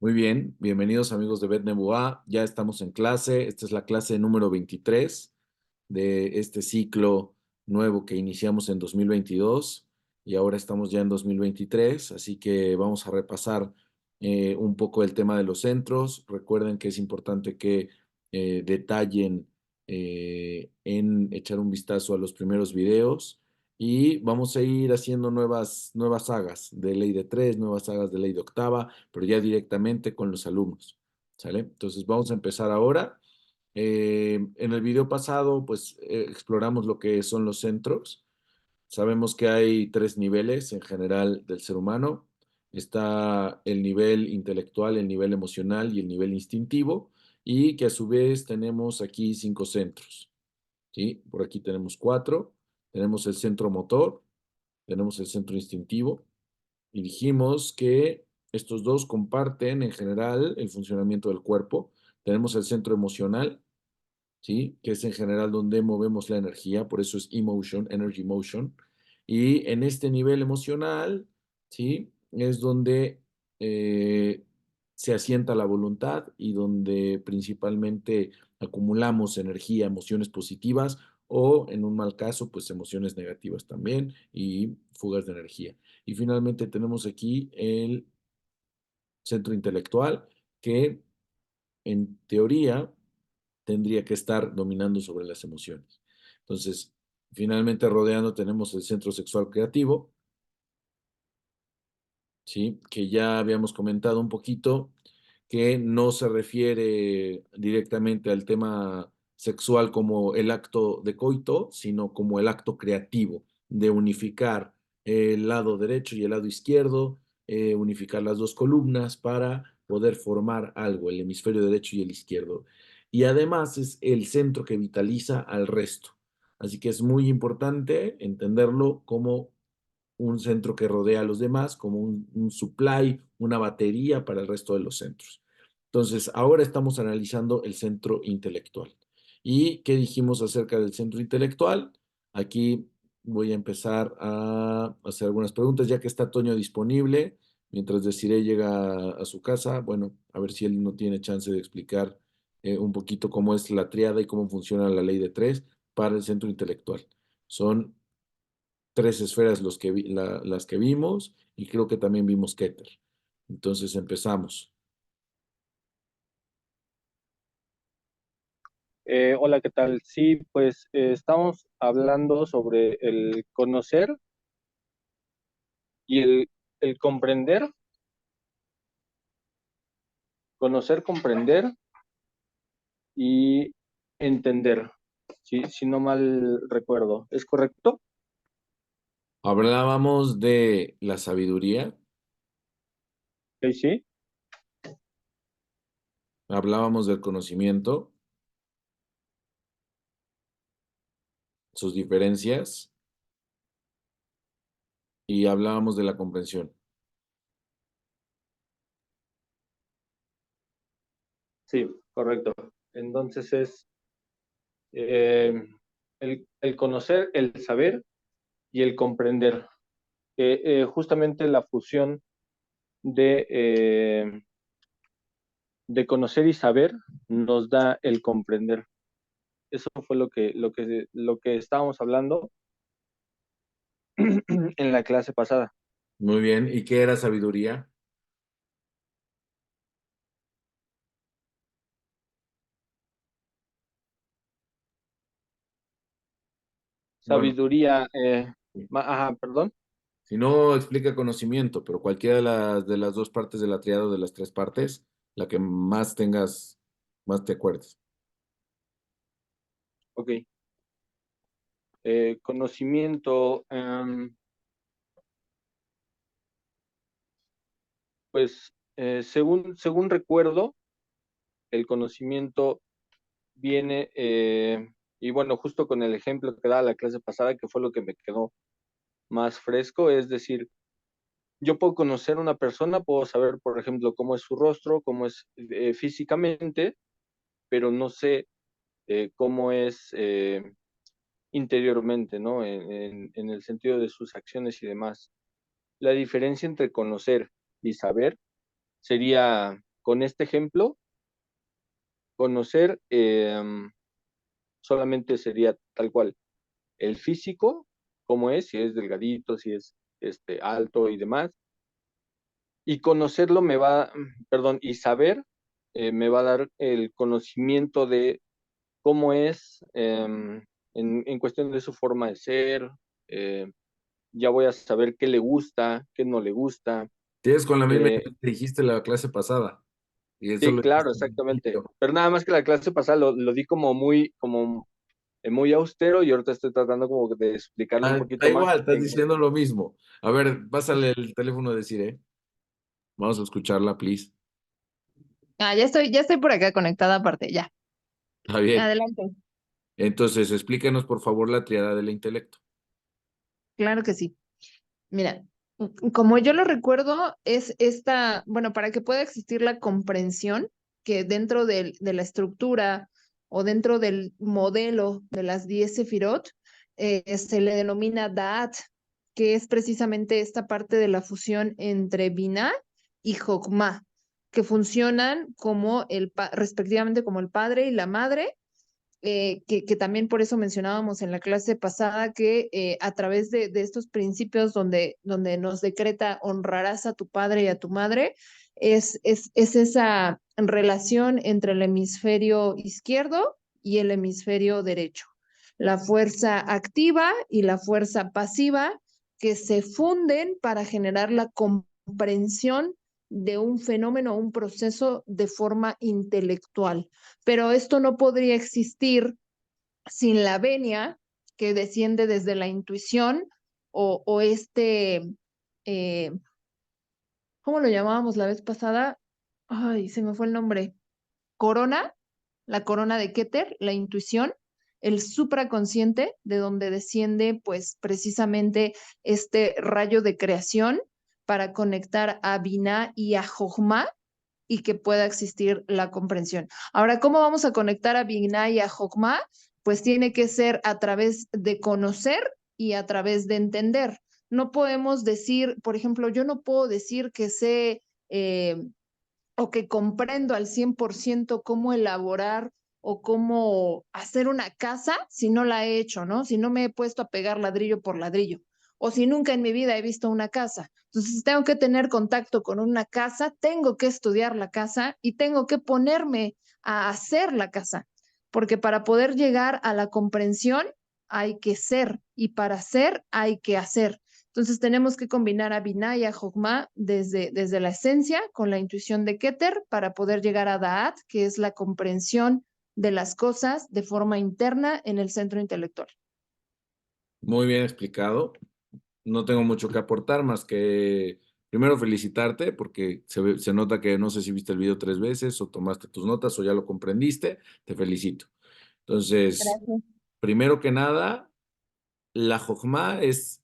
Muy bien, bienvenidos amigos de BetNebuA. Ya estamos en clase. Esta es la clase número 23 de este ciclo nuevo que iniciamos en 2022 y ahora estamos ya en 2023, así que vamos a repasar un poco el tema de los centros. Recuerden que es importante que detallen en echar un vistazo a los primeros videos y vamos a ir haciendo nuevas sagas de ley de tres, nuevas sagas de ley de octava, pero ya directamente con los alumnos. ¿Sale? Entonces vamos a empezar ahora. En el video pasado, pues exploramos lo que son los centros. Sabemos que hay tres niveles en general del ser humano. Está el nivel intelectual, el nivel emocional y el nivel instintivo, y que a su vez tenemos aquí cinco centros. ¿Sí? Por aquí tenemos cuatro. Tenemos el centro motor, tenemos el centro instintivo, y dijimos que estos dos comparten en general el funcionamiento del cuerpo. Tenemos el centro emocional, ¿sí? Que es en general donde movemos la energía, por eso es emotion, energy motion. Y en este nivel emocional, ¿sí? Es donde eh, se asienta la voluntad y donde principalmente acumulamos energía, emociones positivas o en un mal caso, pues emociones negativas también y fugas de energía. Y finalmente tenemos aquí el centro intelectual que en teoría tendría que estar dominando sobre las emociones. Entonces, finalmente rodeando tenemos el centro sexual creativo, ¿sí? Que ya habíamos comentado un poquito, que no se refiere directamente al tema sexual como el acto de coito, sino como el acto creativo de unificar el lado derecho y el lado izquierdo, unificar las dos columnas para poder formar algo, el hemisferio derecho y el izquierdo. Y además es el centro que vitaliza al resto. Así que es muy importante entenderlo como un centro que rodea a los demás, como un supply, una batería para el resto de los centros. Entonces, ahora estamos analizando el centro intelectual. ¿Y qué dijimos acerca del centro intelectual? Aquí voy a empezar a hacer algunas preguntas, ya que está Toño disponible, mientras Desiree llega a su casa. Bueno, a ver si él no tiene chance de explicar un poquito cómo es la triada y cómo funciona la ley de tres para el centro intelectual. Son tres esferas las que vimos y creo que también vimos Keter. Entonces empezamos. Hola, ¿qué tal? Sí, pues estamos hablando sobre el conocer y el comprender, conocer, comprender y entender, si no mal recuerdo. ¿Es correcto? Hablábamos de la sabiduría, Sí, sí. hablábamos del conocimiento, sus diferencias y hablábamos de la comprensión. Sí, correcto. Entonces es eh, el conocer, el saber y el comprender. Justamente la fusión de conocer y saber nos da el comprender. Eso fue lo que estábamos hablando en la clase pasada. Muy bien. ¿Y qué era sabiduría? Bueno, Sabiduría, ajá, perdón. si no explica conocimiento, pero cualquiera de las dos partes de la triada o de las tres partes, la que más tengas, más te acuerdes. Ok. Conocimiento, pues según recuerdo, el conocimiento viene, y bueno, justo con el ejemplo que daba la clase pasada, que fue lo que me quedó más fresco, es decir, yo puedo conocer a una persona, puedo saber, por ejemplo, cómo es su rostro, cómo es físicamente, pero no sé cómo es interiormente, ¿no? En el sentido de sus acciones y demás. La diferencia entre conocer y saber sería, con este ejemplo, conocer solamente sería tal cual el físico, cómo es, si es delgadito, si es alto y demás, y conocerlo me va, perdón, y saber me va a dar el conocimiento de cómo es en cuestión de su forma de ser, eh, ya voy a saber qué le gusta, qué no le gusta. Tienes con la misma idea Eh, que dijiste la clase pasada. Y eso sí, lo claro, dijiste al exactamente. principio. Pero nada más que la clase pasada lo di como muy austero y ahorita estoy tratando como de explicarlo un Ah, da poquito más. igual, estás diciendo lo mismo. A ver, pásale el teléfono de Cire. Vamos a escucharla, please. Ya estoy por acá conectada aparte, ya. Está bien. Adelante. Entonces, explíquenos, por favor, la triada del intelecto. Claro que sí. Mira, como yo lo recuerdo, es esta, bueno, para que pueda existir la comprensión que dentro de la estructura o dentro del modelo de las 10 sefirot, se le denomina Da'at, que es precisamente esta parte de la fusión entre Binah y Jokmah, que funcionan como respectivamente como el padre y la madre, que también por eso mencionábamos en la clase pasada que a través de estos principios donde nos decreta honrarás a tu padre y a tu madre, es esa relación entre el hemisferio izquierdo y el hemisferio derecho, la fuerza activa y la fuerza pasiva que se funden para generar la comprensión de un fenómeno, un proceso de forma intelectual, pero esto no podría existir sin la venia que desciende desde la intuición o eh, ¿cómo lo llamábamos la vez pasada? Ay, se me fue el nombre. Corona, la corona de Keter, la intuición, el supraconsciente, de donde desciende pues precisamente este rayo de creación para conectar a Binah y a Jochma y que pueda existir la comprensión. Ahora, ¿cómo vamos a conectar a Binah y a Jokma? Pues tiene que ser a través de conocer y a través de entender. No podemos decir, por ejemplo, yo no puedo decir que sé o que comprendo al 100% cómo elaborar o cómo hacer una casa si no la he hecho, ¿no? Si no me he puesto a pegar ladrillo por ladrillo o si nunca en mi vida he visto una casa. Entonces, si tengo que tener contacto con una casa, tengo que estudiar la casa y tengo que ponerme a hacer la casa, porque para poder llegar a la comprensión hay que ser y para ser hay que hacer. Entonces tenemos que combinar a Binah y a Jokma desde la esencia con la intuición de Keter para poder llegar a Da'at, que es la comprensión de las cosas de forma interna en el centro intelectual. Muy bien explicado. No tengo mucho que aportar más que primero felicitarte porque se nota que no sé si viste el video 3 veces o tomaste tus notas o ya lo comprendiste. Te felicito. Entonces, Gracias. primero que nada, la jojma es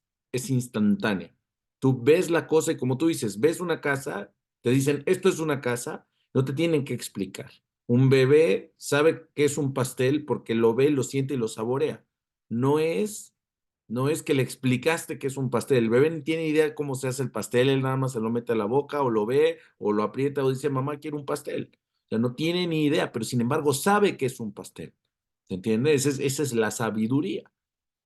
instantánea. Tú ves la cosa y como tú dices, ves una casa, te dicen, esto es una casa, no te tienen que explicar. Un bebé sabe que es un pastel porque lo ve, lo siente y lo saborea. No es, no es que le explicaste que es un pastel. El bebé no tiene idea de cómo se hace el pastel, él nada más se lo mete a la boca o lo ve o lo aprieta o dice, mamá, quiero un pastel. O sea, no tiene ni idea, pero sin embargo sabe que es un pastel. ¿Se entiende? Esa es la sabiduría.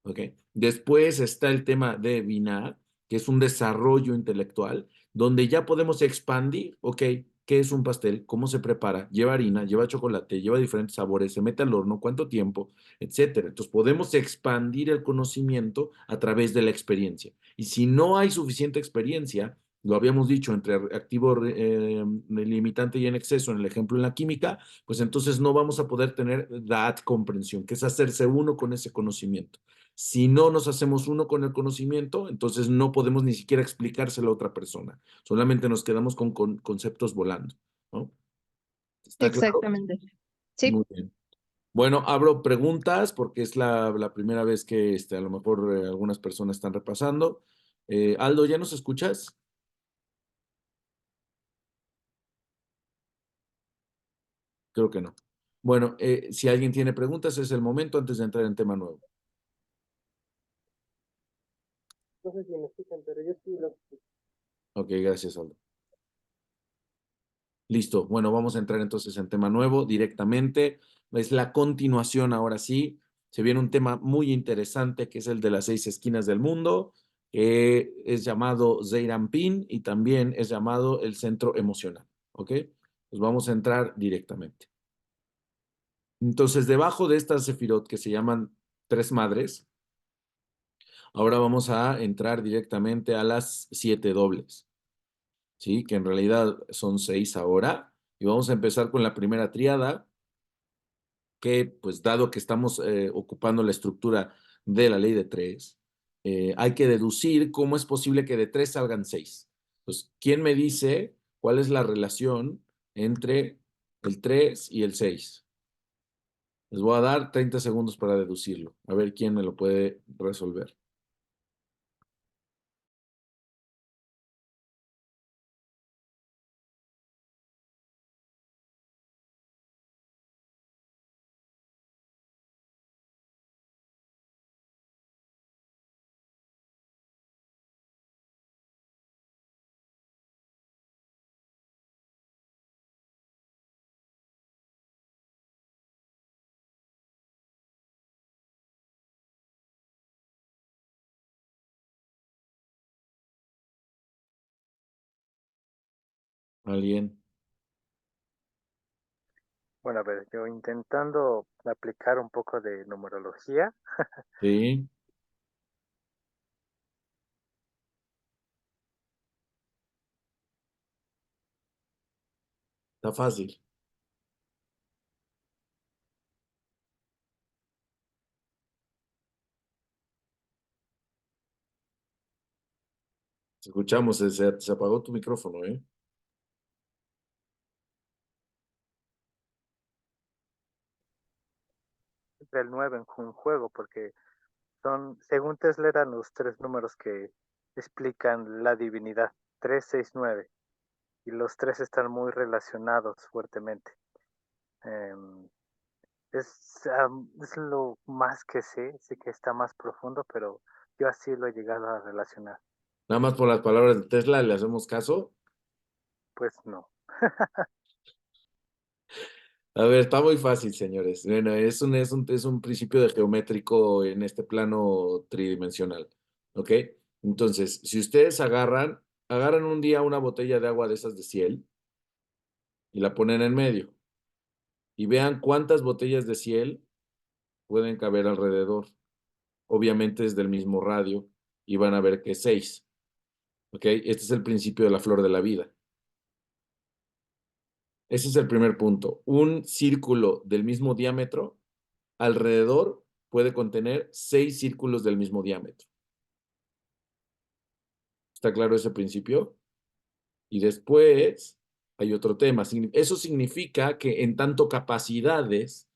¿Ok? Después está el tema de Binar, que es un desarrollo intelectual, donde ya podemos expandir, ¿ok? ¿Qué es un pastel? ¿Cómo se prepara? Lleva harina, lleva chocolate, lleva diferentes sabores, se mete al horno, cuánto tiempo, etcétera. Entonces podemos expandir el conocimiento a través de la experiencia. Y si no hay suficiente experiencia, lo habíamos dicho, entre activo limitante y en exceso, en el ejemplo en la química, pues entonces no vamos a poder tener that comprensión, que es hacerse uno con ese conocimiento. Si no nos hacemos uno con el conocimiento, entonces no podemos ni siquiera explicárselo a otra persona. Solamente nos quedamos con conceptos volando, ¿no? ¿Está claro? Exactamente. Sí, Muy bien. Bueno, abro preguntas porque es la primera vez que a lo mejor algunas personas están repasando. Aldo, ¿ya nos escuchas? Creo que no. Bueno, si alguien tiene preguntas, es el momento antes de entrar en tema nuevo. No sé si me escuchan, pero yo sí lo. Ok, gracias, Aldo. Listo. Bueno, vamos a entrar entonces en tema nuevo directamente. Es la continuación ahora sí. Se viene un tema muy interesante que es el de las 6 esquinas del mundo, que es llamado Zeirampin y también es llamado el centro emocional. ¿Ok? Pues vamos a entrar directamente. Entonces, debajo de estas sefirot que se llaman tres madres, ahora vamos a entrar directamente a las 7 dobles. ¿Sí? Que en realidad son 6 ahora. Y vamos a empezar con la primera tríada, que pues dado que estamos ocupando la estructura de la ley de 3, hay que deducir cómo es posible que de 3 salgan 6. Pues, ¿quién me dice cuál es la relación entre el 3 y el 6? Les voy a dar 30 segundos para deducirlo. A ver quién me lo puede resolver. ¿Alguien? Bueno, a ver, yo intentando aplicar un poco de numerología, Sí, está fácil. Escuchamos, se apagó tu micrófono, ¿eh? del 9 en un juego, porque son, según Tesla, eran los tres números que explican la divinidad, 3, 6, 9, y los tres están muy relacionados fuertemente. Um, es lo más que sé que está más profundo, pero yo así lo he llegado a relacionar. Nada más por las palabras de Tesla, ¿le hacemos caso? Pues no. A ver, está muy fácil, señores. Bueno, es un principio de geométrico en este plano tridimensional. ¿Ok? Entonces, si ustedes agarran un día una botella de agua de esas de Ciel y la ponen en medio y vean cuántas botellas de Ciel pueden caber alrededor. Obviamente es del mismo radio y van a ver que es 6. ¿Ok? Este es el principio de la flor de la vida. Ese es el primer punto. Un círculo del mismo diámetro alrededor puede contener 6 círculos del mismo diámetro. ¿Está claro ese principio? Y después hay otro tema. Eso significa que en tanto capacidades,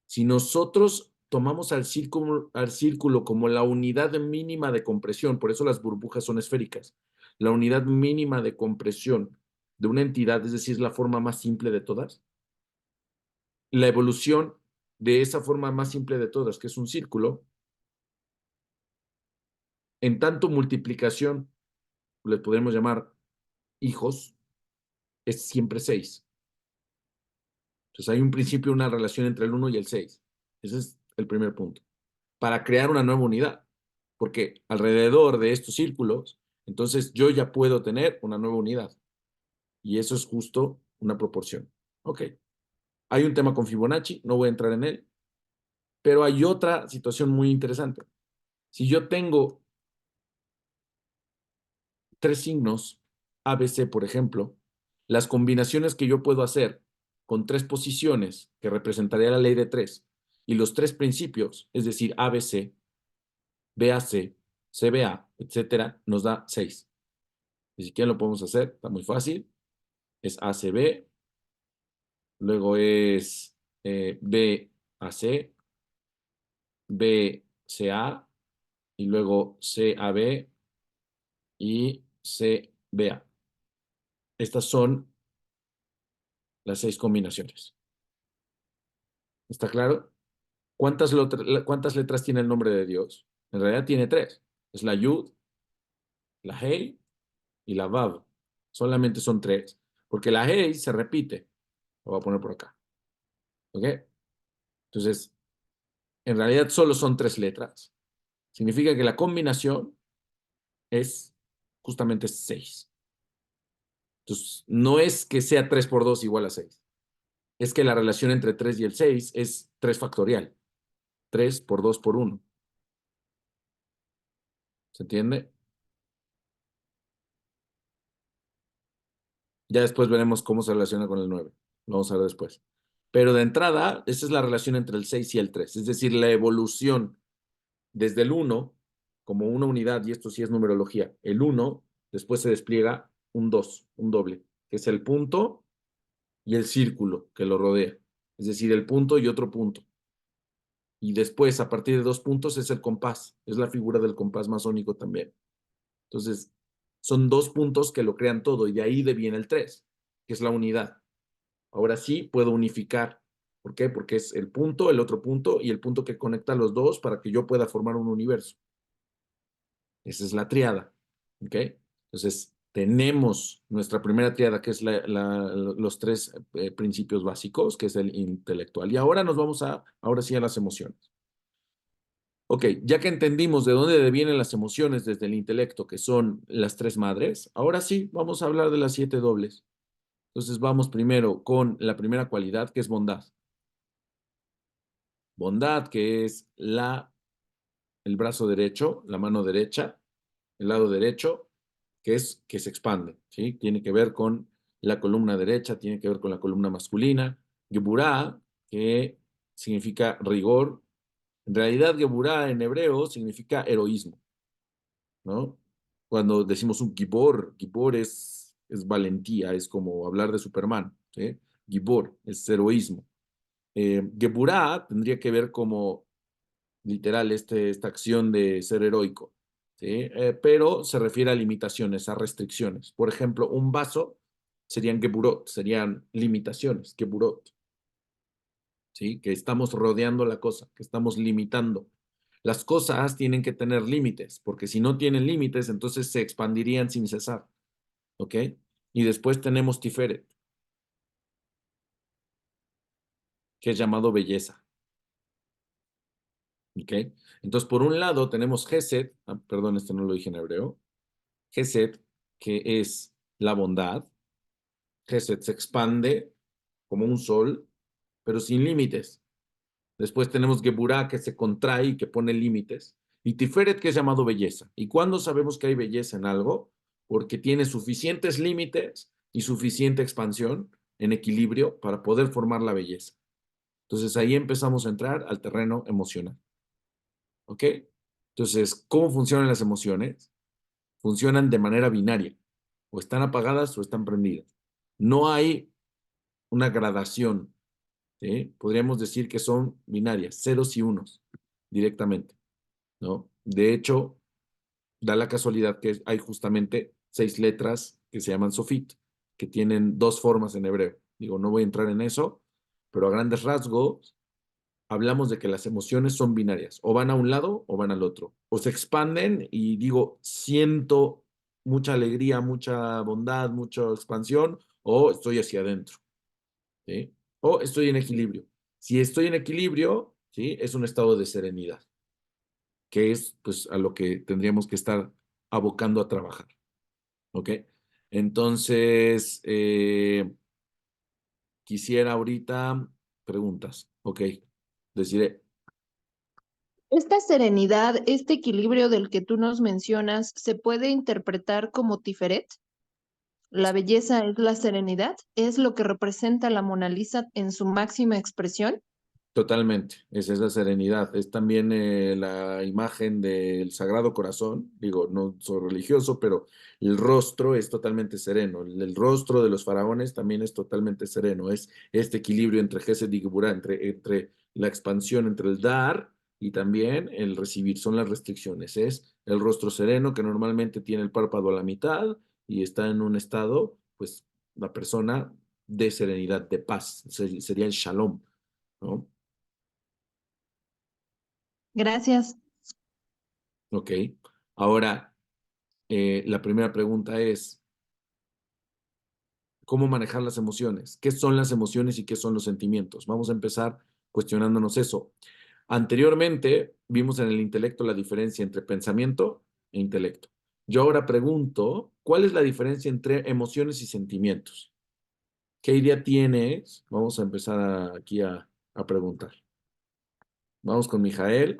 si nosotros tomamos al círculo como la unidad mínima de compresión, por eso las burbujas son esféricas, la unidad mínima de compresión de una entidad, es decir, la forma más simple de todas, la evolución de esa forma más simple de todas, que es un círculo, en tanto multiplicación, les podemos llamar hijos, es siempre 6. Entonces hay un principio, una relación entre el 1 y el 6. Ese es el primer punto. Para crear una nueva unidad. Porque alrededor de estos círculos, entonces yo ya puedo tener una nueva unidad. Y eso es justo una proporción. Ok. Hay un tema con Fibonacci, no voy a entrar en él, pero hay otra situación muy interesante. Si yo tengo 3 signos ABC, por ejemplo, las combinaciones que yo puedo hacer con 3 posiciones, que representaría la ley de 3, y los 3 principios, es decir, ABC, BAC, CBA, etcétera, nos da 6. Ni siquiera lo podemos hacer, está muy fácil. Es ACB, luego es BAC, BCA, y luego CAB y CBA. Estas son las 6 combinaciones. ¿Está claro? ¿Cuántas letras tiene el nombre de Dios? En realidad tiene 3. Es la Yud, la Hei y la Vav. Solamente son 3. porque la Hey se repite. Lo voy a poner por acá. ¿Ok? Entonces, en realidad solo son 3 letras. Significa que la combinación es justamente 6. Entonces, no es que sea 3 por 2 igual a 6. Es que la relación entre 3 y el 6 es 3 factorial. 3 por 2 por 1. ¿Se entiende? Ya después veremos cómo se relaciona con el 9. Lo vamos a ver después. Pero de entrada, esa es la relación entre el 6 y el 3. Es decir, la evolución desde el 1 como una unidad, y esto sí es numerología. El 1, después se despliega un 2, un doble, que es el punto y el círculo que lo rodea. Es decir, el punto y otro punto. Y después, a partir de 2 puntos, es el compás. Es la figura del compás masónico también. Entonces, son 2 puntos que lo crean todo, y de ahí deviene el 3, que es la unidad. Ahora sí puedo unificar. ¿Por qué? Porque es el punto, el otro punto y el punto que conecta a los dos para que yo pueda formar un universo. Esa es la tríada. ¿Ok? Entonces, tenemos nuestra primera tríada, que es los 3 principios básicos, que es el intelectual. Y ahora nos vamos ahora sí a las emociones. Ok, ya que entendimos de dónde devienen las emociones desde el intelecto, que son las 3 madres, ahora sí vamos a hablar de las 7 dobles. Entonces vamos primero con la primera cualidad, que es bondad. Bondad, que es el brazo derecho, la mano derecha, el lado derecho, que es que se expande, ¿sí? Tiene que ver con la columna derecha, tiene que ver con la columna masculina. Geburah, que significa rigor. En realidad, Geburah en hebreo significa heroísmo, ¿no? Cuando decimos un gibor, gibor es valentía, es como hablar de Superman, ¿sí? Gibor es heroísmo. Geburah tendría que ver como literal esta acción de ser heroico, ¿sí? Pero se refiere a limitaciones, a restricciones. Por ejemplo, un vaso serían geburot, serían limitaciones, geburot, ¿sí? Que estamos rodeando la cosa, que estamos limitando. Las cosas tienen que tener límites, porque si no tienen límites, entonces se expandirían sin cesar, ¿ok? Y después tenemos Tiferet, que es llamado belleza, ¿ok? Entonces, por un lado tenemos Gesed, perdón, esto no lo dije en hebreo, Gesed, que es la bondad. Gesed se expande como un sol, pero sin límites. Después tenemos Geburah, que se contrae y que pone límites. Y Tiferet, que es llamado belleza. ¿Y cuándo sabemos que hay belleza en algo? Porque tiene suficientes límites y suficiente expansión en equilibrio para poder formar la belleza. Entonces ahí empezamos a entrar al terreno emocional. ¿Ok? Entonces, ¿cómo funcionan las emociones? Funcionan de manera binaria. O están apagadas o están prendidas. No hay una gradación, ¿sí? Podríamos decir que son binarias, ceros y unos, directamente, ¿no? De hecho, da la casualidad que hay justamente 6 letras que se llaman sofit, que tienen 2 formas en hebreo. Digo, no voy a entrar en eso, pero a grandes rasgos hablamos de que las emociones son binarias, o van a un lado o van al otro, o se expanden y digo, siento mucha alegría, mucha bondad, mucha expansión, o estoy hacia adentro, ¿sí? O estoy en equilibrio. Si estoy en equilibrio, ¿sí? Es un estado de serenidad, que es pues a lo que tendríamos que estar abocando a trabajar, ¿ok? Entonces, quisiera ahorita preguntas, ¿ok? Deciré, Esta serenidad, este equilibrio del que tú nos mencionas, ¿se puede interpretar como Tiferet? La belleza es la serenidad, es lo que representa la Mona Lisa en su máxima expresión. totalmente, es esa serenidad. Es también la imagen del Sagrado Corazón. Digo, no soy religioso, pero el rostro es totalmente sereno. El rostro de los faraones también es totalmente sereno. Es este equilibrio entre Gesed y Geburah, entre la expansión, entre el dar y también el recibir. Son las restricciones. Es el rostro sereno que normalmente tiene el párpado a la mitad y está en un estado, pues, la persona de serenidad, de paz. Sería el shalom, ¿no? Gracias. Ok. Ahora, la primera pregunta es, cómo manejar las emociones, qué son las emociones y qué son los sentimientos. Vamos a empezar cuestionándonos eso. Anteriormente vimos en el intelecto la diferencia entre pensamiento e intelecto. Yo ahora pregunto, ¿cuál es la diferencia entre emociones y sentimientos? ¿Qué idea tienes? Vamos a empezar aquí a preguntar. Vamos con Mijael.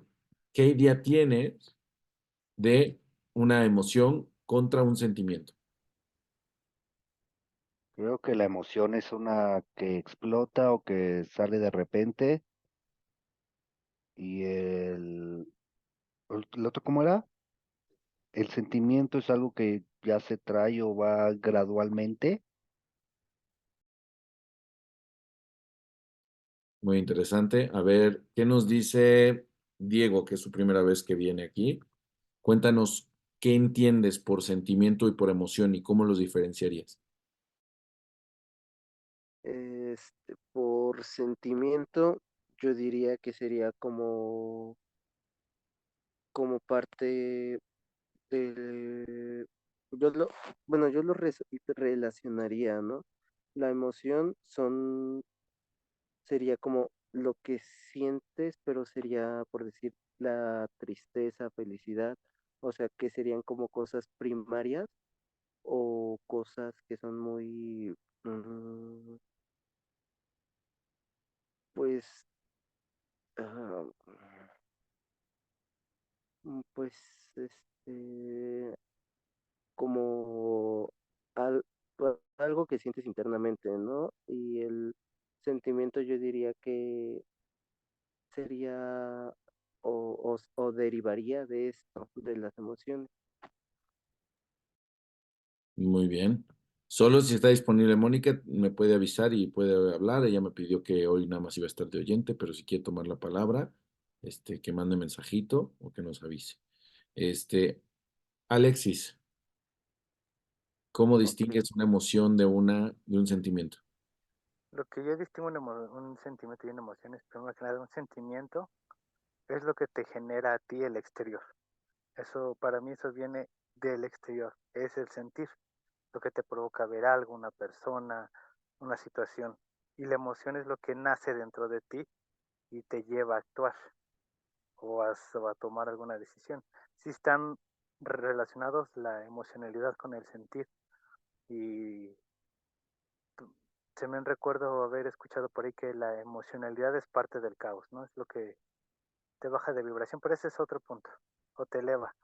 ¿Qué idea tienes de una emoción contra un sentimiento? Creo que la emoción es una que explota o que sale de repente y el otro, ¿cómo era? El sentimiento es algo que ya se trae o va gradualmente. Muy interesante. A ver, ¿qué nos dice Diego, que es su primera vez que viene aquí? Cuéntanos qué entiendes por sentimiento y por emoción y cómo los diferenciarías. Por sentimiento, yo diría que sería como parte del, yo lo, bueno, yo lo relacionaría, ¿no? La emoción sería como lo que sientes, pero sería, por decir, la tristeza, felicidad, o sea, que serían como cosas primarias o cosas que son muy, pues, ah, pues, como al- algo que sientes internamente, ¿no? Y el sentimiento yo diría que sería o derivaría de esto, de las emociones. Muy bien. Solo si está disponible Mónica, me puede avisar y puede hablar. Ella me pidió que hoy nada más iba a estar de oyente, pero si quiere tomar la palabra, que mande mensajito o que nos avise. Alexis, ¿cómo Ok. distingues una emoción de un sentimiento? Lo que yo distingo un sentimiento y una emoción es, primero que nada, un sentimiento es lo que te genera a ti el exterior. Eso, para mí, eso viene del exterior, es el sentir, lo que te provoca ver algo, una persona, una situación. Y la emoción es lo que nace dentro de ti y te lleva a actuar o a tomar alguna decisión. Si están relacionados la emocionalidad con el sentir y se me recuerdo haber escuchado por ahí que la emocionalidad es parte del caos, ¿no? Es lo que te baja de vibración, pero ese es otro punto, o te eleva.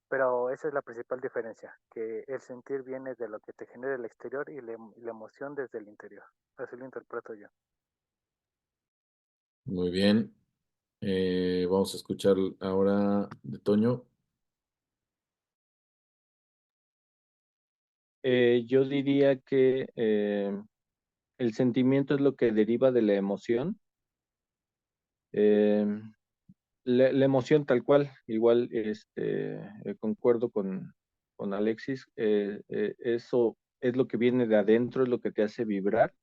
Pero esa es la principal diferencia, que el sentir viene de lo que te genera el exterior y la emoción desde el interior. Así lo interpreto yo. Muy bien. Vamos a escuchar ahora de Toño. Yo diría que el sentimiento es lo que deriva de la emoción. Eh, la emoción tal cual, igual concuerdo con Alexis, eso es lo que viene de adentro, es lo que te hace vibrar,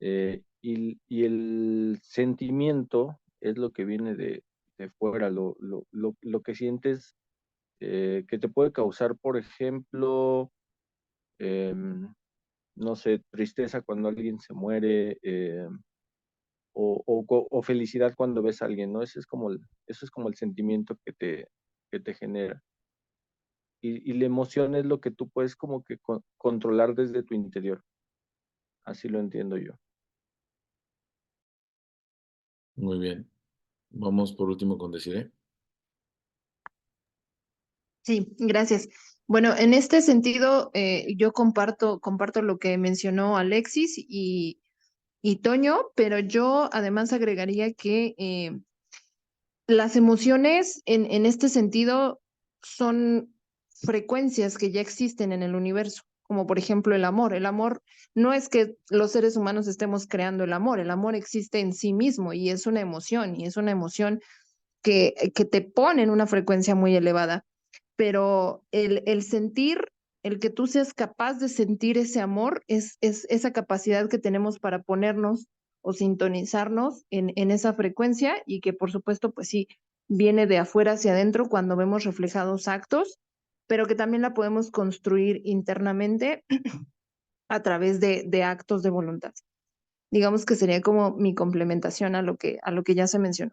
y el sentimiento es lo que viene de fuera, lo que sientes, que te puede causar, por ejemplo, no sé, tristeza cuando alguien se muere, o felicidad cuando ves a alguien, ¿no? Eso es como el sentimiento que te genera. Y la emoción es lo que tú puedes como que controlar desde tu interior. Así lo entiendo yo. Muy bien. Vamos por último con Desiree. Sí, gracias. Bueno, en este sentido, yo comparto lo que mencionó Alexis y Toño, pero yo además agregaría que las emociones en este sentido son frecuencias que ya existen en el universo, como por ejemplo el amor. El amor no es que los seres humanos estemos creando el amor existe en sí mismo y es una emoción, y es una emoción que te pone en una frecuencia muy elevada, pero el sentir, el que tú seas capaz de sentir ese amor, es esa capacidad que tenemos para ponernos o sintonizarnos en esa frecuencia y que por supuesto, pues sí, viene de afuera hacia adentro cuando vemos reflejados actos, pero que también la podemos construir internamente a través de actos de voluntad. Digamos que sería como mi complementación a lo que ya se mencionó.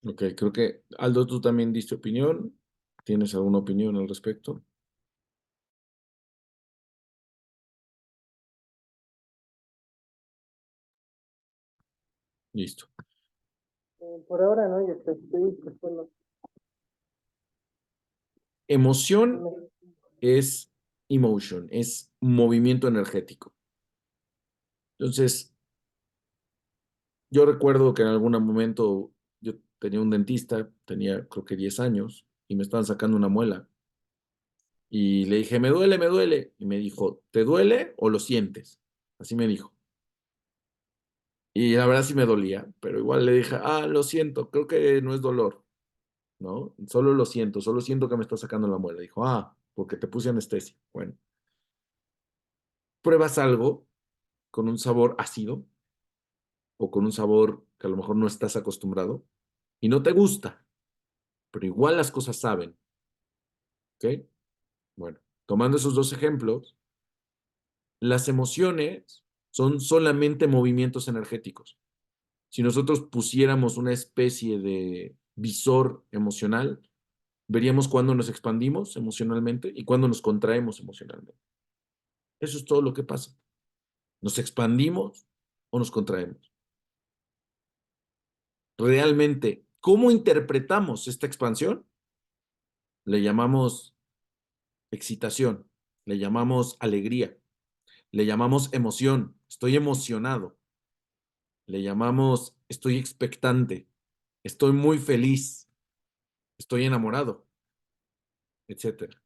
Ok, creo que Aldo, tú también diste opinión. ¿Tienes alguna opinión al respecto? Listo. Por ahora no, ya estoy disfrutando. Emoción es emotion, es movimiento energético. Entonces, yo recuerdo que en algún momento yo tenía un dentista, tenía creo que 10 años, y me estaban sacando una muela. Y le dije, me duele, me duele. Y me dijo, ¿te duele o lo sientes? Así me dijo. Y la verdad sí me dolía, pero igual le dije, lo siento, creo que no es dolor, ¿no? Solo siento que me está sacando la muela. Dijo, porque te puse anestesia. Bueno, pruebas algo con un sabor ácido o con un sabor que a lo mejor no estás acostumbrado y no te gusta, pero igual las cosas saben, ¿ok? Bueno, tomando esos dos ejemplos, las emociones son solamente movimientos energéticos. Si nosotros pusiéramos una especie de visor emocional, veríamos cuándo nos expandimos emocionalmente y cuándo nos contraemos emocionalmente. Eso es todo lo que pasa. ¿Nos expandimos o nos contraemos? Realmente, ¿cómo interpretamos esta expansión? Le llamamos excitación, le llamamos alegría, le llamamos emoción, estoy emocionado, le llamamos estoy expectante, estoy muy feliz, estoy enamorado, etcétera.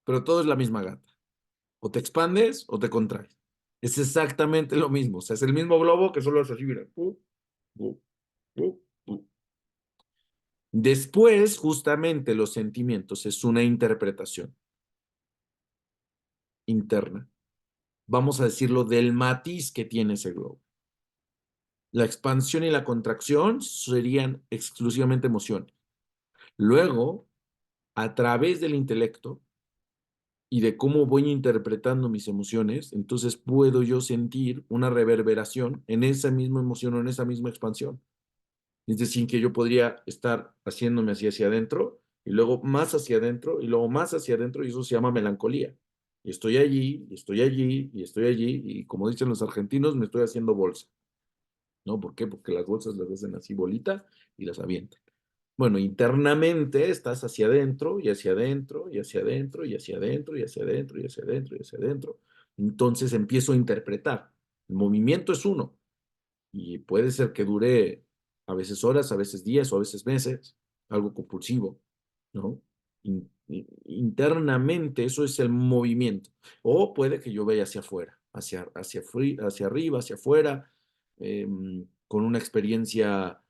Pero todo es la misma gata. O te expandes o te contraes. Es exactamente lo mismo. O sea, es el mismo globo que solo es así, mira. Después, justamente, los sentimientos es una interpretación interna. Vamos a decirlo del matiz que tiene ese globo. La expansión y la contracción serían exclusivamente emociones. Luego, a través del intelecto y de cómo voy interpretando mis emociones, entonces puedo yo sentir una reverberación en esa misma emoción o en esa misma expansión. Es decir, que yo podría estar haciéndome así hacia adentro y luego más hacia adentro y luego más hacia adentro y eso se llama melancolía. Y estoy allí, y estoy allí, y estoy allí y como dicen los argentinos, me estoy haciendo bolsa. ¿No? ¿Por qué? Porque las bolsas las hacen así bolita y las avientan. Bueno, internamente estás hacia adentro y hacia adentro y hacia adentro y hacia adentro y hacia adentro y hacia adentro y hacia adentro. Entonces empiezo a interpretar. El movimiento es uno y puede ser que dure a veces horas, a veces días o a veces meses, algo compulsivo, ¿no? Internamente eso es el movimiento. O puede que yo vaya hacia afuera, hacia arriba, hacia afuera, con una experiencia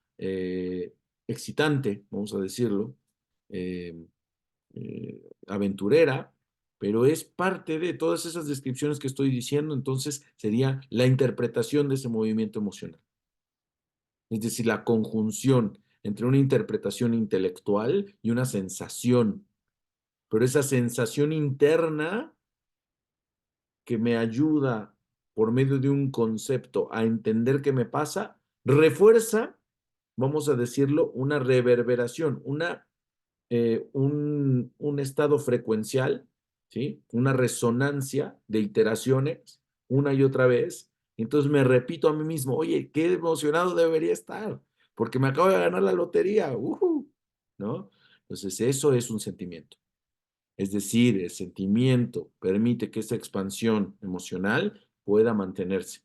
excitante, vamos a decirlo, eh, aventurera, pero es parte de todas esas descripciones que estoy diciendo, entonces sería la interpretación de ese movimiento emocional. Es decir, la conjunción entre una interpretación intelectual y una sensación, pero esa sensación interna que me ayuda por medio de un concepto a entender qué me pasa, refuerza, vamos a decirlo, una reverberación, un estado frecuencial, ¿sí? Una resonancia de iteraciones una y otra vez. Entonces me repito a mí mismo, oye, qué emocionado debería estar, porque me acabo de ganar la lotería, ¿no? Entonces eso es un sentimiento. Es decir, el sentimiento permite que esa expansión emocional pueda mantenerse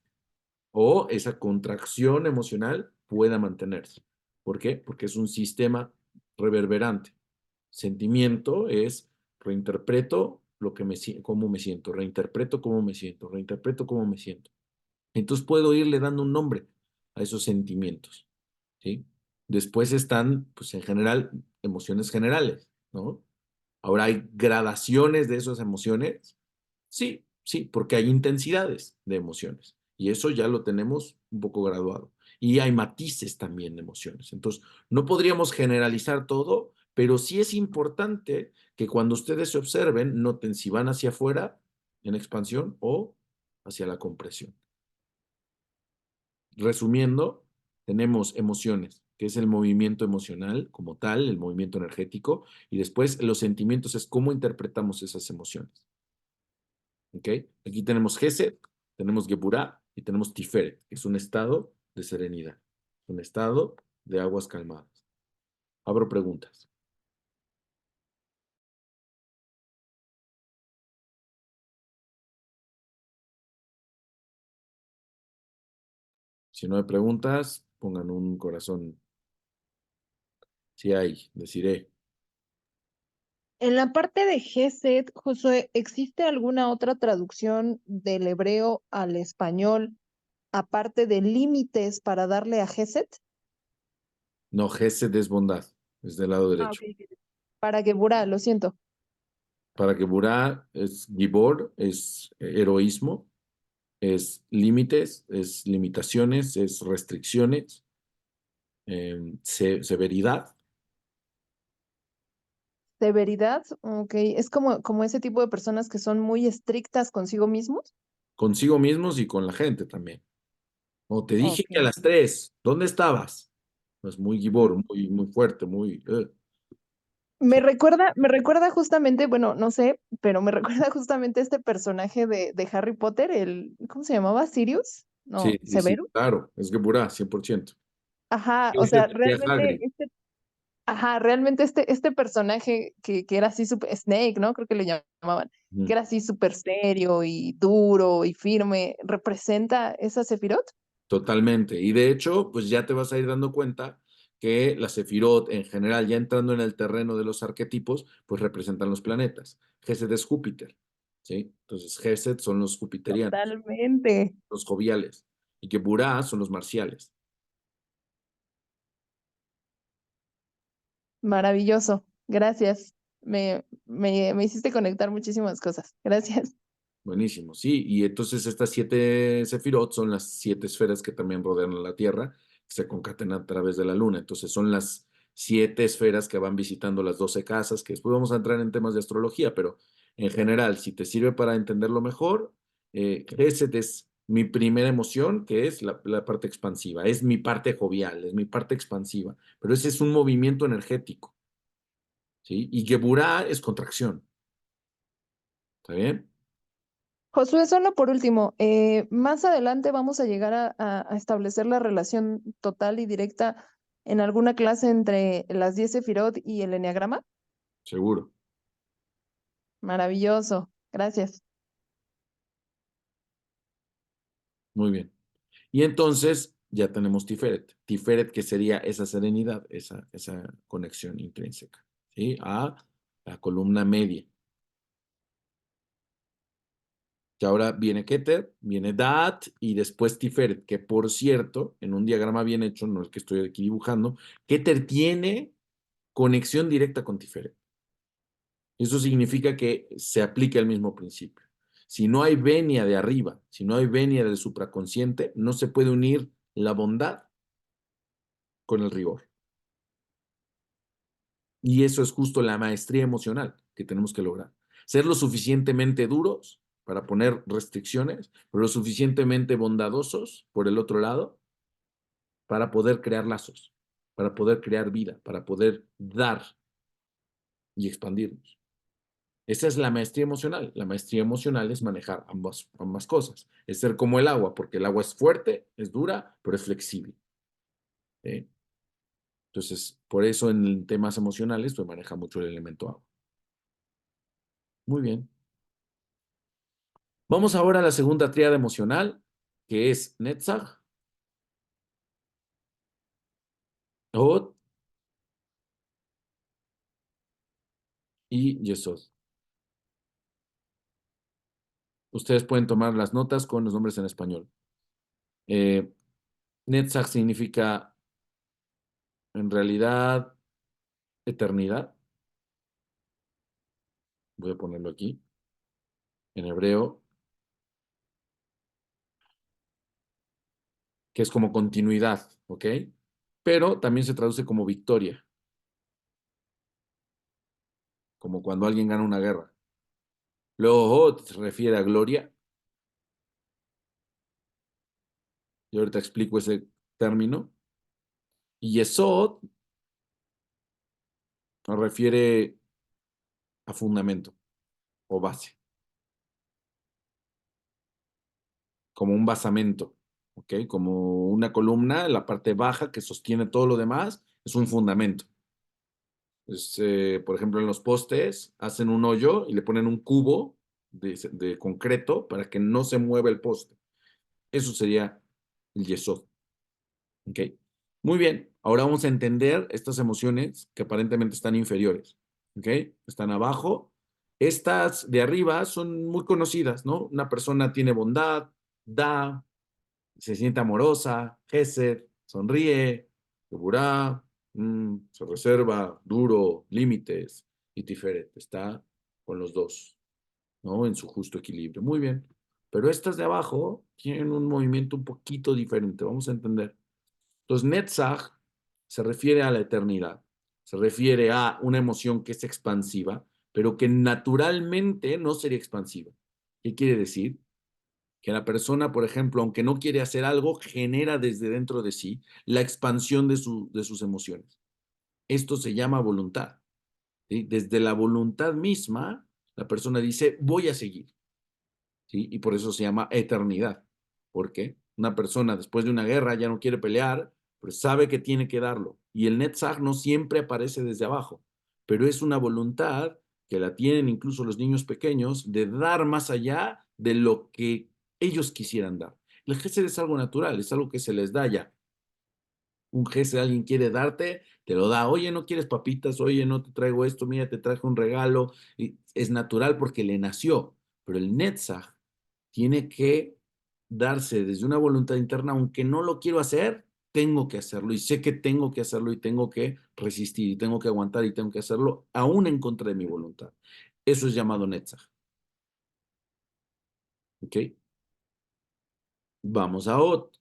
o esa contracción emocional pueda mantenerse. ¿Por qué? Porque es un sistema reverberante. Sentimiento es reinterpreto cómo me siento, reinterpreto cómo me siento, reinterpreto cómo me siento. Entonces puedo irle dando un nombre a esos sentimientos, ¿sí? Después están, pues en general, emociones generales, ¿no? Ahora hay gradaciones de esas emociones. Sí, sí, porque hay intensidades de emociones y eso ya lo tenemos un poco graduado. Y hay matices también de emociones. Entonces, no podríamos generalizar todo, Pero sí es importante que cuando ustedes se observen, noten si van hacia afuera en expansión o hacia la compresión. Resumiendo, tenemos emociones, que es el movimiento emocional como tal, el movimiento energético, y después los sentimientos es cómo interpretamos esas emociones. ¿Ok? Aquí tenemos Gesed, tenemos Geburah y tenemos Tiferet, que es un estado de serenidad, un estado de aguas calmadas. Abro preguntas. Si no hay preguntas, pongan un corazón. Si hay, deciré. En la parte de Gesed, Josué, ¿existe alguna otra traducción del hebreo al español aparte de límites para darle a Gesed? No, Gesed es bondad, es del lado Ah, derecho. ok. Para Geburah, lo siento. Para Geburah es Gibor, es heroísmo, es límites, es limitaciones, es restricciones, severidad. Severidad, ok. Es como ese tipo de personas que son muy estrictas consigo mismos. Consigo mismos y con la gente también. O te dije Ok. que a las 3, ¿dónde estabas? Pues muy gibor, muy fuerte, muy... Me sí, recuerda justamente, bueno, no sé, pero me recuerda justamente este personaje de Harry Potter, ¿cómo se llamaba? ¿Sirius? sí, No, sí, sí, ¿Severo? claro, es Geburah, 100%. Ajá, o Ese sea, sería realmente Hagrid. este personaje que era así súper, Snake, ¿no? Creo que le llamaban, que Ujú. era así súper serio y duro y firme, ¿representa esa Sefirot? Totalmente. Y de hecho, pues ya te vas a ir dando cuenta que la Sefirot en general, ya entrando en el terreno de los arquetipos, pues representan los planetas. Gesed es Júpiter, ¿sí? Entonces, Gesed son los jupiterianos, Totalmente. los joviales, y que Burá son los marciales. Maravilloso. Gracias. Me hiciste conectar muchísimas cosas. Gracias. Buenísimo, sí. Y entonces estas 7 Sefirot son las 7 esferas que también rodean a la Tierra, que se concatenan a través de la Luna. Entonces son las 7 esferas que van visitando las 12 casas, que después vamos a entrar en temas de astrología, pero en general, si te sirve para entenderlo mejor, Gesed es mi primera emoción, que es la parte expansiva, es mi parte jovial, es mi parte expansiva, pero ese es un movimiento energético, ¿sí? Y Geburah es contracción, ¿está bien? Josué, solo por último, más adelante vamos a llegar a establecer la relación total y directa en alguna clase entre las 10 Sefirot y el eneagrama. Seguro. Maravilloso. Gracias. Muy bien. Y entonces ya tenemos Tiferet. Tiferet que sería esa serenidad, esa conexión intrínseca, ¿sí? A la columna media. Que ahora viene Keter, viene Daat y después Tiferet, que por cierto, en un diagrama bien hecho, no el que estoy aquí dibujando, Keter tiene conexión directa con Tiferet. Eso significa que se aplica el mismo principio. Si no hay venia de arriba, si no hay venia del supraconsciente, no se puede unir la bondad con el rigor. Y eso es justo la maestría emocional que tenemos que lograr. Ser lo suficientemente duros para poner restricciones, pero lo suficientemente bondadosos por el otro lado para poder crear lazos, para poder crear vida, para poder dar y expandirnos. Esa es la maestría emocional. La maestría emocional es manejar ambas cosas. Es ser como el agua, porque el agua es fuerte, es dura, pero es flexible. ¿Sí? Entonces, por eso en temas emocionales, pues maneja mucho el elemento agua. Muy bien. Vamos ahora a la segunda tríada emocional, que es Netzach, Hod y Yesod. Ustedes pueden tomar las notas con los nombres en español. Eh, Netzach significa, en realidad, eternidad. Voy a ponerlo aquí, en hebreo, que es como continuidad, ¿ok? Pero también se traduce como victoria. como cuando alguien gana una guerra. Luego Hod se refiere a gloria. Yo ahorita explico ese término. Y Yesod se refiere a fundamento o base, como un basamento, ¿ok? Como una columna, la parte baja que sostiene todo lo demás, es un fundamento. Por ejemplo, en los postes hacen un hoyo y le ponen un cubo de concreto para que no se mueva el poste. Eso sería el yesod. ¿Ok? Muy bien. Ahora vamos a entender estas emociones que aparentemente están inferiores. ¿Ok? Están abajo. Estas de arriba son muy conocidas, ¿no? Una persona tiene bondad, da, se siente amorosa, gesed, sonríe, geburá, se reserva, duro, límites, y tiferet. Está con los dos, ¿no? En su justo equilibrio. Muy bien. Pero estas de abajo tienen un movimiento un poquito diferente. Vamos a entender. Entonces, Netzach se refiere a la eternidad. Se refiere a una emoción que es expansiva, pero que naturalmente no sería expansiva. ¿Qué quiere decir? Que la persona, por ejemplo, aunque no quiere hacer algo, genera desde dentro de sí la expansión de sus emociones. Esto se llama voluntad. ¿Sí? Desde la voluntad misma, la persona dice, voy a seguir. ¿Sí? Y por eso se llama eternidad. ¿Por qué? Una persona después de una guerra ya no quiere pelear, pero sabe que tiene que darlo. Y el Netzach no siempre aparece desde abajo, pero es una voluntad que la tienen incluso los niños pequeños de dar más allá de lo que ellos quisieran dar. El gesed es algo natural, es algo que se les da ya. Un gesed, alguien quiere darte, te lo da. Oye, ¿no quieres papitas? Oye, no te traigo esto, mira, te traje un regalo. Y es natural porque le nació. Pero el Netzach tiene que darse desde una voluntad interna, aunque no lo quiero hacer, tengo que hacerlo y sé que tengo que hacerlo y tengo que resistir y tengo que aguantar y tengo que hacerlo aún en contra de mi voluntad. Eso es llamado Netzach. ¿Ok? Vamos a Ot.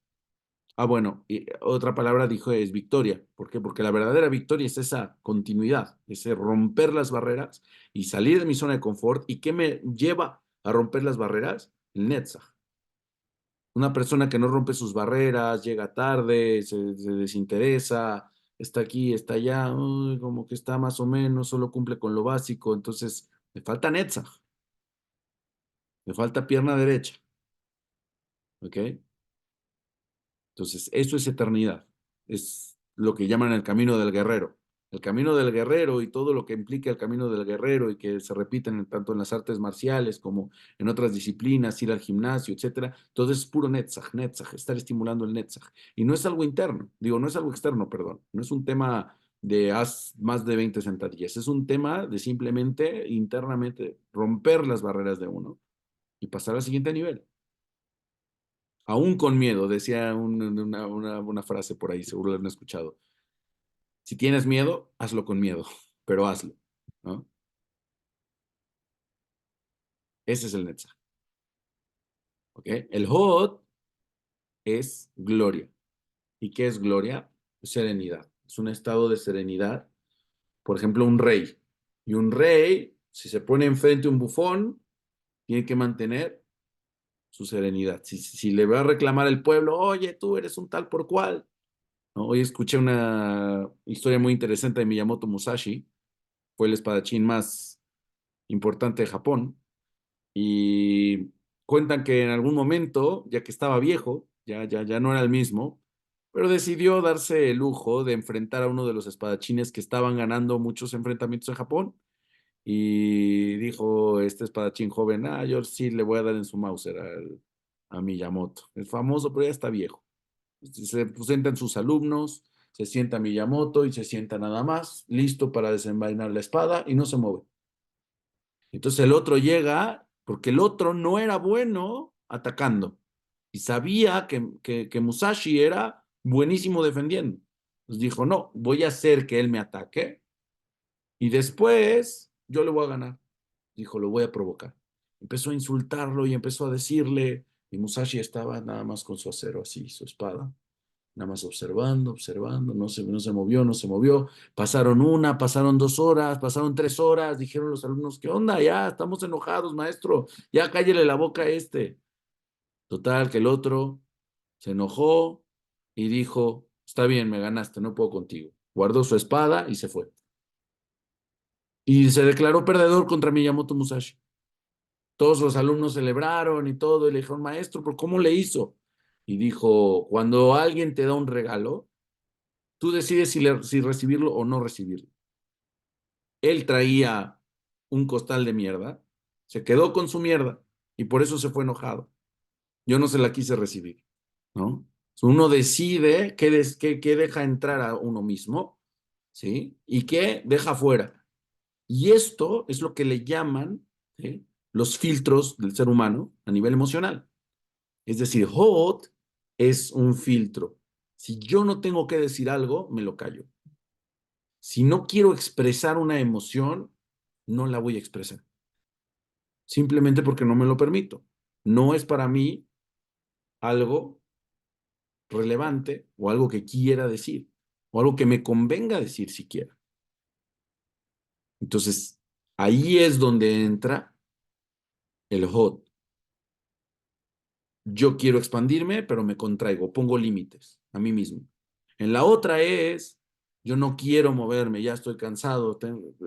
Ah, bueno, y otra palabra dijo es victoria. ¿Por qué? Porque la verdadera victoria es esa continuidad, ese romper las barreras y salir de mi zona de confort. ¿Y qué me lleva a romper las barreras? El Netzach. Una persona que no rompe sus barreras, llega tarde, se desinteresa, está aquí, está allá, uy, como que está más o menos, solo cumple con lo básico. Entonces, me falta Netzach, me falta pierna derecha. ¿Ok? Entonces, eso es eternidad. Es lo que llaman el camino del guerrero. El camino del guerrero y todo lo que implica el camino del guerrero y que se repiten tanto en las artes marciales como en otras disciplinas, ir al gimnasio, etcétera, todo es puro netzach, netzach, estar estimulando el netzach. Y no es algo interno, digo, no es algo externo, perdón. No es un tema de haz más de 20 sentadillas, es un tema de simplemente internamente romper las barreras de uno y pasar al siguiente nivel. Aún con miedo, decía una frase por ahí, seguro la han escuchado. Si tienes miedo, hazlo con miedo, pero hazlo, ¿no? Ese es el Netzach, ¿ok? El Hod es gloria. ¿Y qué es gloria? Serenidad. Es un estado de serenidad. Por ejemplo, un rey. Y un rey, si se pone enfrente un bufón, tiene que mantener su serenidad. Si le va a reclamar el pueblo, oye, tú eres un tal por cual, ¿no? Hoy escuché una historia muy interesante de Miyamoto Musashi, fue el espadachín más importante de Japón, y cuentan que en algún momento, ya que estaba viejo, ya no era el mismo, pero decidió darse el lujo de enfrentar a uno de los espadachines que estaban ganando muchos enfrentamientos en Japón, y dijo este espadachín joven, yo sí le voy a dar en su Mauser a Miyamoto, es famoso, pero ya está viejo. Se presentan sus alumnos, se sienta Miyamoto y se sienta nada más, listo para desenvainar la espada y no se mueve. Entonces el otro llega, porque el otro no era bueno atacando y sabía que Musashi era buenísimo defendiendo. Entonces dijo, no, voy a hacer que él me ataque y después yo le voy a ganar. Dijo, lo voy a provocar. Empezó a insultarlo y empezó a decirle, y Musashi estaba nada más con su acero así, su espada. nada más observando, observando, no se movió, no se movió. Pasaron 1, pasaron 2 horas, pasaron 3 horas, dijeron los alumnos, ¿qué onda? Ya, estamos enojados, maestro, ya cállele la boca a este. Total, que el otro se enojó y dijo, está bien, me ganaste, no puedo contigo. Guardó su espada y se fue. Y se declaró perdedor contra Miyamoto Musashi. Todos los alumnos celebraron y todo, y le dijeron, maestro, ¿pero cómo le hizo? Y dijo, cuando alguien te da un regalo, tú decides si recibirlo o no recibirlo. Él traía un costal de mierda, se quedó con su mierda y por eso se fue enojado. Yo no se la quise recibir, ¿no? Uno decide qué deja entrar a uno mismo, ¿sí? Y qué deja fuera. Y esto es lo que le llaman, ¿sí?, los filtros del ser humano a nivel emocional. Es decir, HOT es un filtro. Si yo no tengo que decir algo, me lo callo. Si no quiero expresar una emoción, no la voy a expresar. Simplemente porque no me lo permito. No es para mí algo relevante o algo que quiera decir o algo que me convenga decir siquiera. Entonces, ahí es donde entra el HOT. Yo quiero expandirme, pero me contraigo, pongo límites a mí mismo. En la otra es, yo no quiero moverme, ya estoy cansado,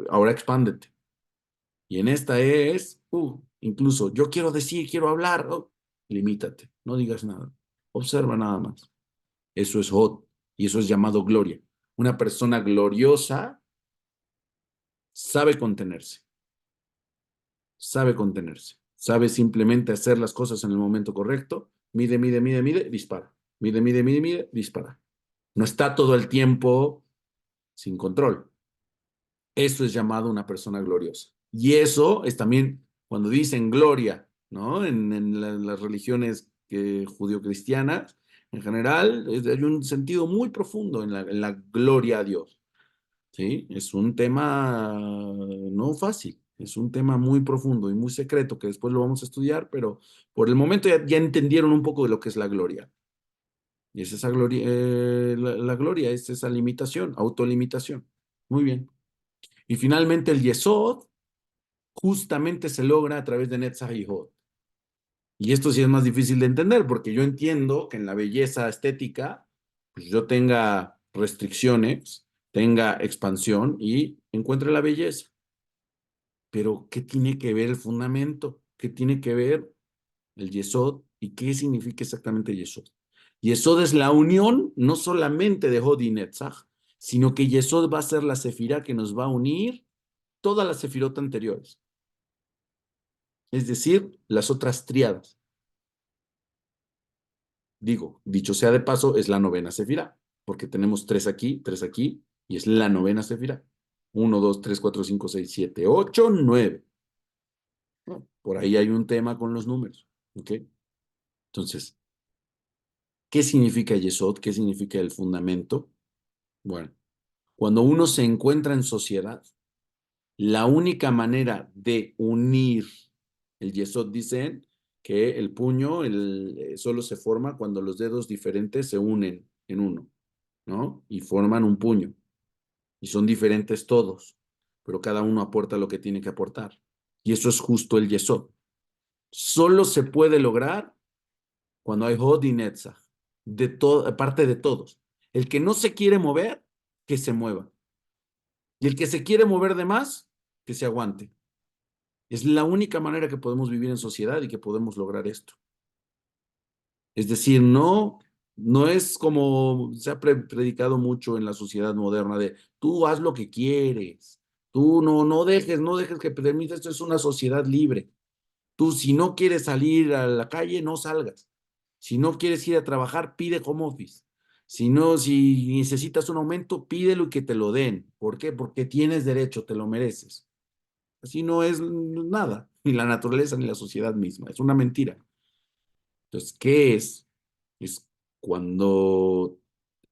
ahora expándete. Y en esta es, incluso, yo quiero decir, quiero hablar, limítate, no digas nada, observa nada más. Eso es hot y eso es llamado gloria. Una persona gloriosa sabe contenerse, sabe simplemente hacer las cosas en el momento correcto, mide, mide, mide, mide, dispara, mide, mide, mide, mide, dispara. No está todo el tiempo sin control. Eso es llamado una persona gloriosa. Y eso es también cuando dicen gloria, ¿no? En las religiones judio-cristianas, en general, hay un sentido muy profundo en la gloria a Dios, ¿sí? Es un tema no fácil, es un tema muy profundo y muy secreto que después lo vamos a estudiar, pero por el momento ya entendieron un poco de lo que es la gloria. Y es esa gloria, la gloria es esa limitación, autolimitación. Muy bien. Y finalmente el Yesod justamente se logra a través de Netzach y Hod. Y esto sí es más difícil de entender, porque yo entiendo que en la belleza estética, pues yo tenga restricciones, tenga expansión y encuentre la belleza. Pero, ¿qué tiene que ver el fundamento? ¿Qué tiene que ver el Yesod? ¿Y qué significa exactamente Yesod? Yesod es la unión no solamente de Hod y Netzach, sino que Yesod va a ser la sefirá que nos va a unir todas las sefirot anteriores. Es decir, las otras tríadas. Digo, dicho sea de paso, es la novena sefirá, porque tenemos 3 aquí, y es la novena sefirá. 1, 2, 3, 4, 5, 6, 7, 8, 9. Por ahí hay un tema con los números. ¿Ok? Entonces, ¿qué significa Yesod? ¿Qué significa el fundamento? Bueno, cuando uno se encuentra en sociedad, la única manera de unir el Yesod, dicen que el puño solo se forma cuando los dedos diferentes se unen en uno, ¿no? Y forman un puño. Y son diferentes todos, pero cada uno aporta lo que tiene que aportar. Y eso es justo el Yesod. Solo se puede lograr cuando hay Hod y Netzach, parte de todos. El que no se quiere mover, que se mueva. Y el que se quiere mover de más, que se aguante. Es la única manera que podemos vivir en sociedad y que podemos lograr esto. Es decir, no es como se ha predicado mucho en la sociedad moderna de tú haz lo que quieres, tú no dejes que permitas, esto es una sociedad libre. Tú si no quieres salir a la calle, no salgas. Si no quieres ir a trabajar, pide home office. Si necesitas un aumento, pídelo y que te lo den. ¿Por qué? Porque tienes derecho, te lo mereces. Así no es nada, ni la naturaleza ni la sociedad misma. Es una mentira. Entonces, ¿qué es? Es cuando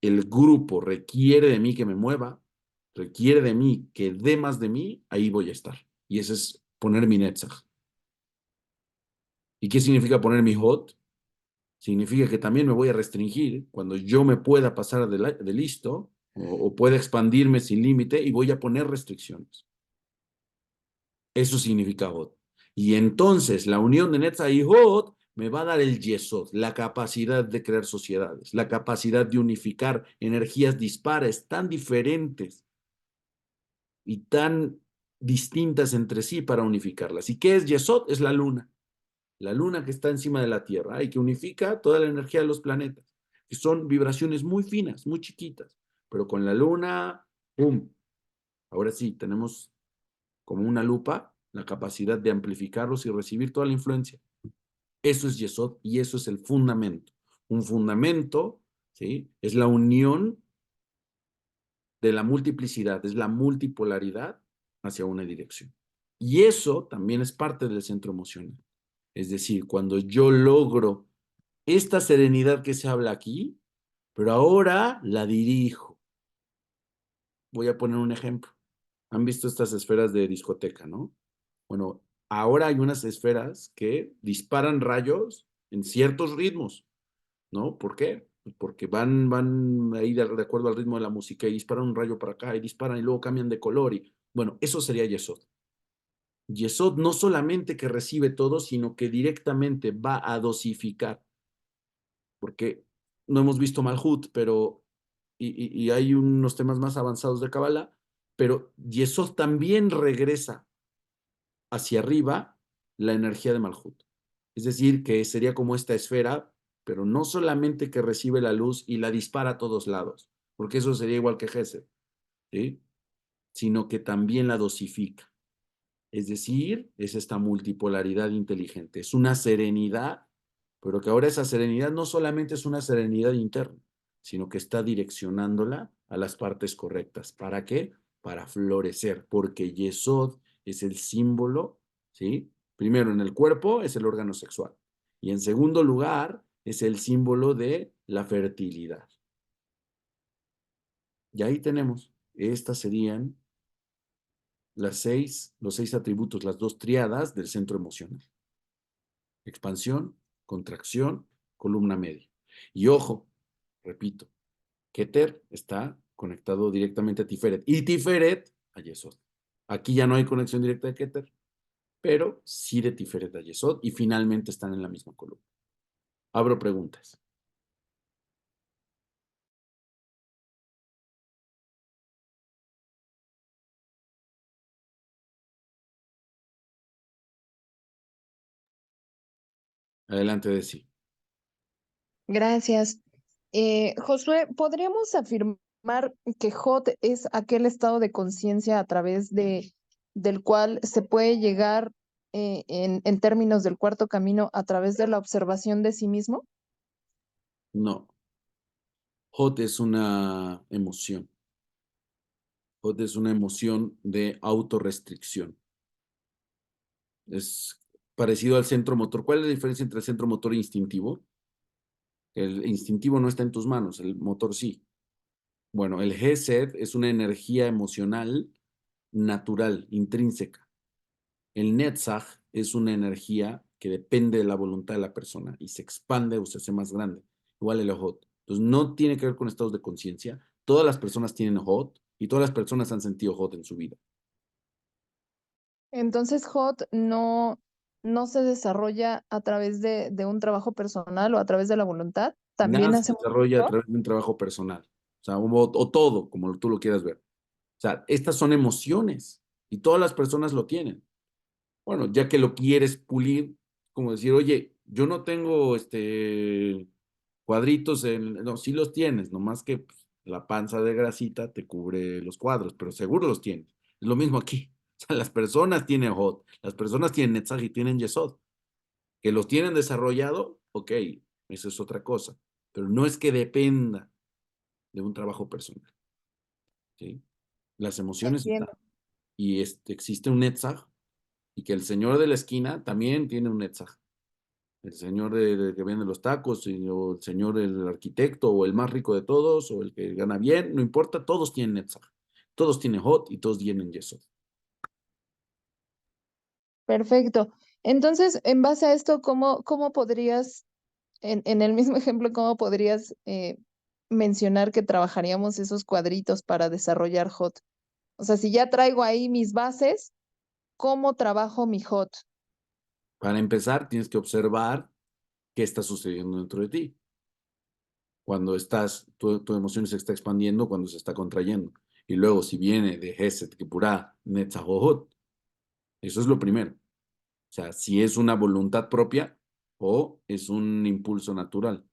el grupo requiere de mí que me mueva, requiere de mí que dé más de mí, ahí voy a estar. Y ese es poner mi netzach. ¿Y qué significa poner mi hot? significa que también me voy a restringir cuando yo me pueda pasar de listo o pueda expandirme sin límite y voy a poner restricciones. Eso significa Hod. Y entonces la unión de Netzach y Hod me va a dar el Yesod, la capacidad de crear sociedades, la capacidad de unificar energías dispares tan diferentes y tan distintas entre sí para unificarlas. ¿Y qué es Yesod? Es la luna que está encima de la Tierra y que unifica toda la energía de los planetas, que son vibraciones muy finas, muy chiquitas, pero con la luna, ¡pum! Ahora sí, tenemos como una lupa la capacidad de amplificarlos y recibir toda la influencia. Eso es Yesod y eso es el fundamento. Un fundamento, ¿sí? Es la unión de la multiplicidad, es la multipolaridad hacia una dirección. Y eso también es parte del centro emocional. Es decir, cuando yo logro esta serenidad que se habla aquí, pero ahora la dirijo. Voy a poner un ejemplo. Han visto estas esferas de discoteca, ¿no? Bueno, ahora hay unas esferas que disparan rayos en ciertos ritmos, ¿no? ¿Por qué? Pues porque van ahí de acuerdo al ritmo de la música y disparan un rayo para acá y disparan y luego cambian de color. Y, bueno, eso sería Yesod. Yesod no solamente que recibe todo, sino que directamente va a dosificar. Porque no hemos visto Malhut, pero, y hay unos temas más avanzados de Kabbalah, pero Yesod también regresa hacia arriba la energía de Malhut. Es decir, que sería como esta esfera, pero no solamente que recibe la luz y la dispara a todos lados, porque eso sería igual que Gesed, ¿sí? Sino que también la dosifica. Es decir, es esta multipolaridad inteligente, es una serenidad, pero que ahora esa serenidad no solamente es una serenidad interna, sino que está direccionándola a las partes correctas. ¿Para qué? Para florecer, porque Yesod es el símbolo, ¿sí? Primero, en el cuerpo es el órgano sexual y en segundo lugar es el símbolo de la fertilidad. Y ahí tenemos, estas serían los seis atributos, las dos triadas del centro emocional. Expansión, contracción, columna media. Y ojo, repito, Keter está conectado directamente a Tiferet y Tiferet a Yesod. Aquí ya no hay conexión directa de Keter, pero sí de Tiferet a Yesod y finalmente están en la misma columna. Abro preguntas. Adelante de sí. Gracias. Josué, ¿podríamos afirmar que Hot es aquel estado de conciencia a través del cual se puede llegar en términos del cuarto camino a través de la observación de sí mismo? No. Hot es una emoción. Hot es una emoción de autorrestricción. Es parecido al centro motor. ¿Cuál es la diferencia entre el centro motor e instintivo? El instintivo no está en tus manos, el motor sí. Bueno, el Gesed es una energía emocional natural, intrínseca. El Netzach es una energía que depende de la voluntad de la persona y se expande o se hace más grande. Igual el Hot. Entonces, no tiene que ver con estados de conciencia. Todas las personas tienen Hot y todas las personas han sentido Hot en su vida. Entonces, Hot no se desarrolla a través de un trabajo personal o a través de la voluntad. Nada También se hacemos desarrolla a esto. través de un trabajo personal. O sea, o todo, como tú lo quieras ver. O sea, estas son emociones y todas las personas lo tienen. Bueno, ya que lo quieres pulir, como decir, oye, yo no tengo cuadritos no, sí los tienes, nomás que pues, la panza de grasita te cubre los cuadros, pero seguro los tienes. Es lo mismo aquí. O sea, las personas tienen Hot, las personas tienen Netzach y tienen Yesod. Que los tienen desarrollado, ok, eso es otra cosa. Pero no es que dependa de un trabajo personal. ¿Sí? Las emociones están. Entiendo. Y existe un Netzach y que el señor de la esquina también tiene un Netzach. El señor que vende los tacos, o el señor el arquitecto, o el más rico de todos, o el que gana bien, no importa, todos tienen Netzach. Todos tienen Hot y todos tienen Yesod. Perfecto. Entonces, en base a esto, ¿cómo podrías en el mismo ejemplo, ¿cómo podrías mencionar que trabajaríamos esos cuadritos para desarrollar HOT? O sea, si ya traigo ahí mis bases, ¿cómo trabajo mi HOT? Para empezar, tienes que observar qué está sucediendo dentro de ti. Cuando tu emoción se está expandiendo, cuando se está contrayendo. Y luego, si viene de Hesed, Kipurá, Netzahot, eso es lo primero. O sea, si es una voluntad propia o es un impulso natural.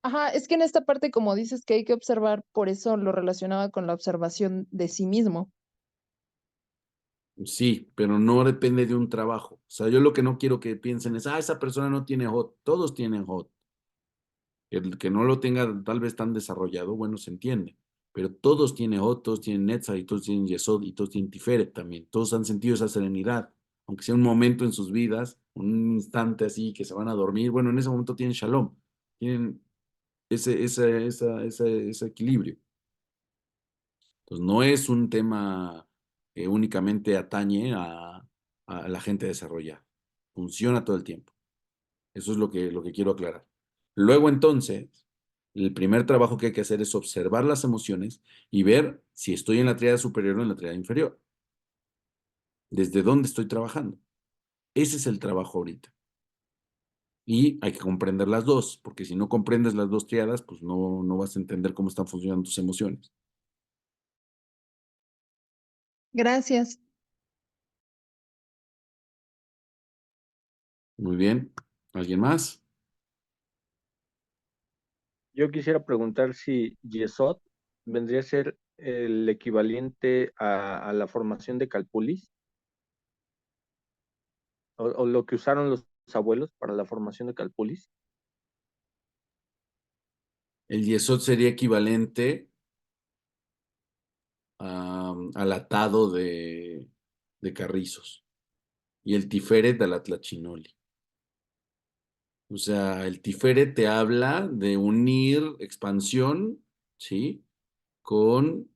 Ajá, es que en esta parte, como dices que hay que observar, por eso lo relacionaba con la observación de sí mismo. Sí, pero no depende de un trabajo. O sea, yo lo que no quiero que piensen es, esa persona no tiene HOT. Todos tienen HOT. El que no lo tenga tal vez tan desarrollado, bueno, se entiende. Pero todos tienen HOT, todos tienen Netzach, y todos tienen Yesod, y todos tienen Tiferet también. Todos han sentido esa serenidad. Aunque sea un momento en sus vidas, un instante así que se van a dormir, bueno, en ese momento tienen Shalom. Tienen ese equilibrio. Entonces, no es un tema que únicamente atañe a la gente desarrollada. Funciona todo el tiempo. Eso es lo que quiero aclarar. Luego, entonces, el primer trabajo que hay que hacer es observar las emociones y ver si estoy en la tríada superior o en la tríada inferior. ¿Desde dónde estoy trabajando? Ese es el trabajo ahorita. Y hay que comprender las dos, porque si no comprendes las dos triadas, pues no vas a entender cómo están funcionando tus emociones. Gracias. Muy bien. ¿Alguien más? Yo quisiera preguntar si Yesod vendría a ser el equivalente a la formación de Calpulis, o lo que usaron los abuelos para la formación de Calpulis. El yesod sería equivalente al atado de carrizos y el tiferet al atlachinoli. O sea, el tiferet te habla de unir expansión, ¿sí? Con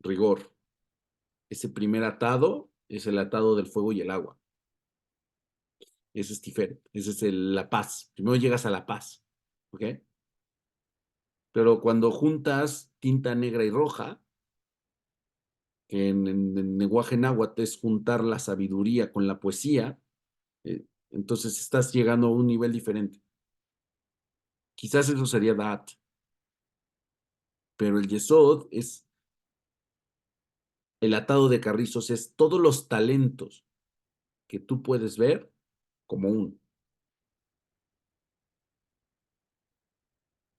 rigor. Ese primer atado es el atado del fuego y el agua. Ese es tiferet, ese es la paz. Primero llegas a la paz, ¿ok? Pero cuando juntas tinta negra y roja, que en lenguaje náhuatl es juntar la sabiduría con la poesía, entonces estás llegando a un nivel diferente. Quizás eso sería Da'at, pero el Yesod es el atado de carrizos, es todos los talentos que tú puedes ver como uno.